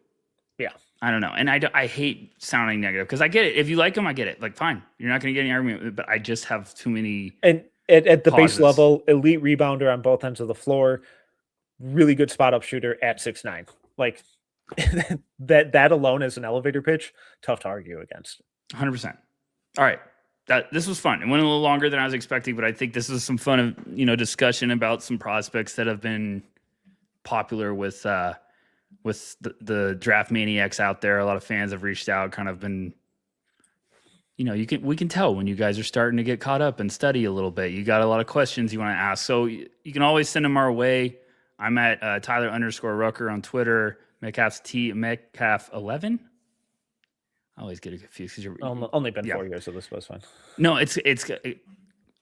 Yeah. I don't know. And I hate sounding negative because I get it. If you like them, I get it. Like, fine. You're not going to get any argument, but I just have too many. And at the base pauses. level, elite rebounder on both ends of the floor, really good spot up shooter at 6'9". Like that alone as an elevator pitch, tough to argue against. 100%. All right. This was fun. It went a little longer than I was expecting, but I think this is some fun, discussion about some prospects that have been popular with the draft maniacs out there. A lot of fans have reached out, kind of been, we can tell when you guys are starting to get caught up and study a little bit. You got a lot of questions you want to ask. So you can always send them our way. I'm at Tyler_Rucker on Twitter. Metcalf11. I always get confused because you're only been 4 years, so this was fun. No,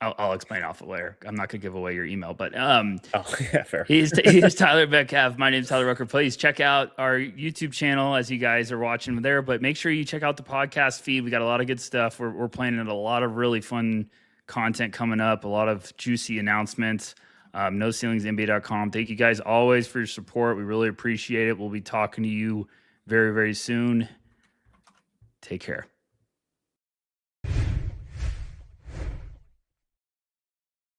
I'll explain off of later. I'm not going to give away your email, but yeah, fair. He's Tyler Metcalf. My name's Tyler Rucker. Please check out our YouTube channel as you guys are watching there, but make sure you check out the podcast feed. We got a lot of good stuff. We're planning a lot of really fun content coming up, a lot of juicy announcements. NoCeilingsNBA.com. Thank you guys always for your support. We really appreciate it. We'll be talking to you very, very soon. Take care.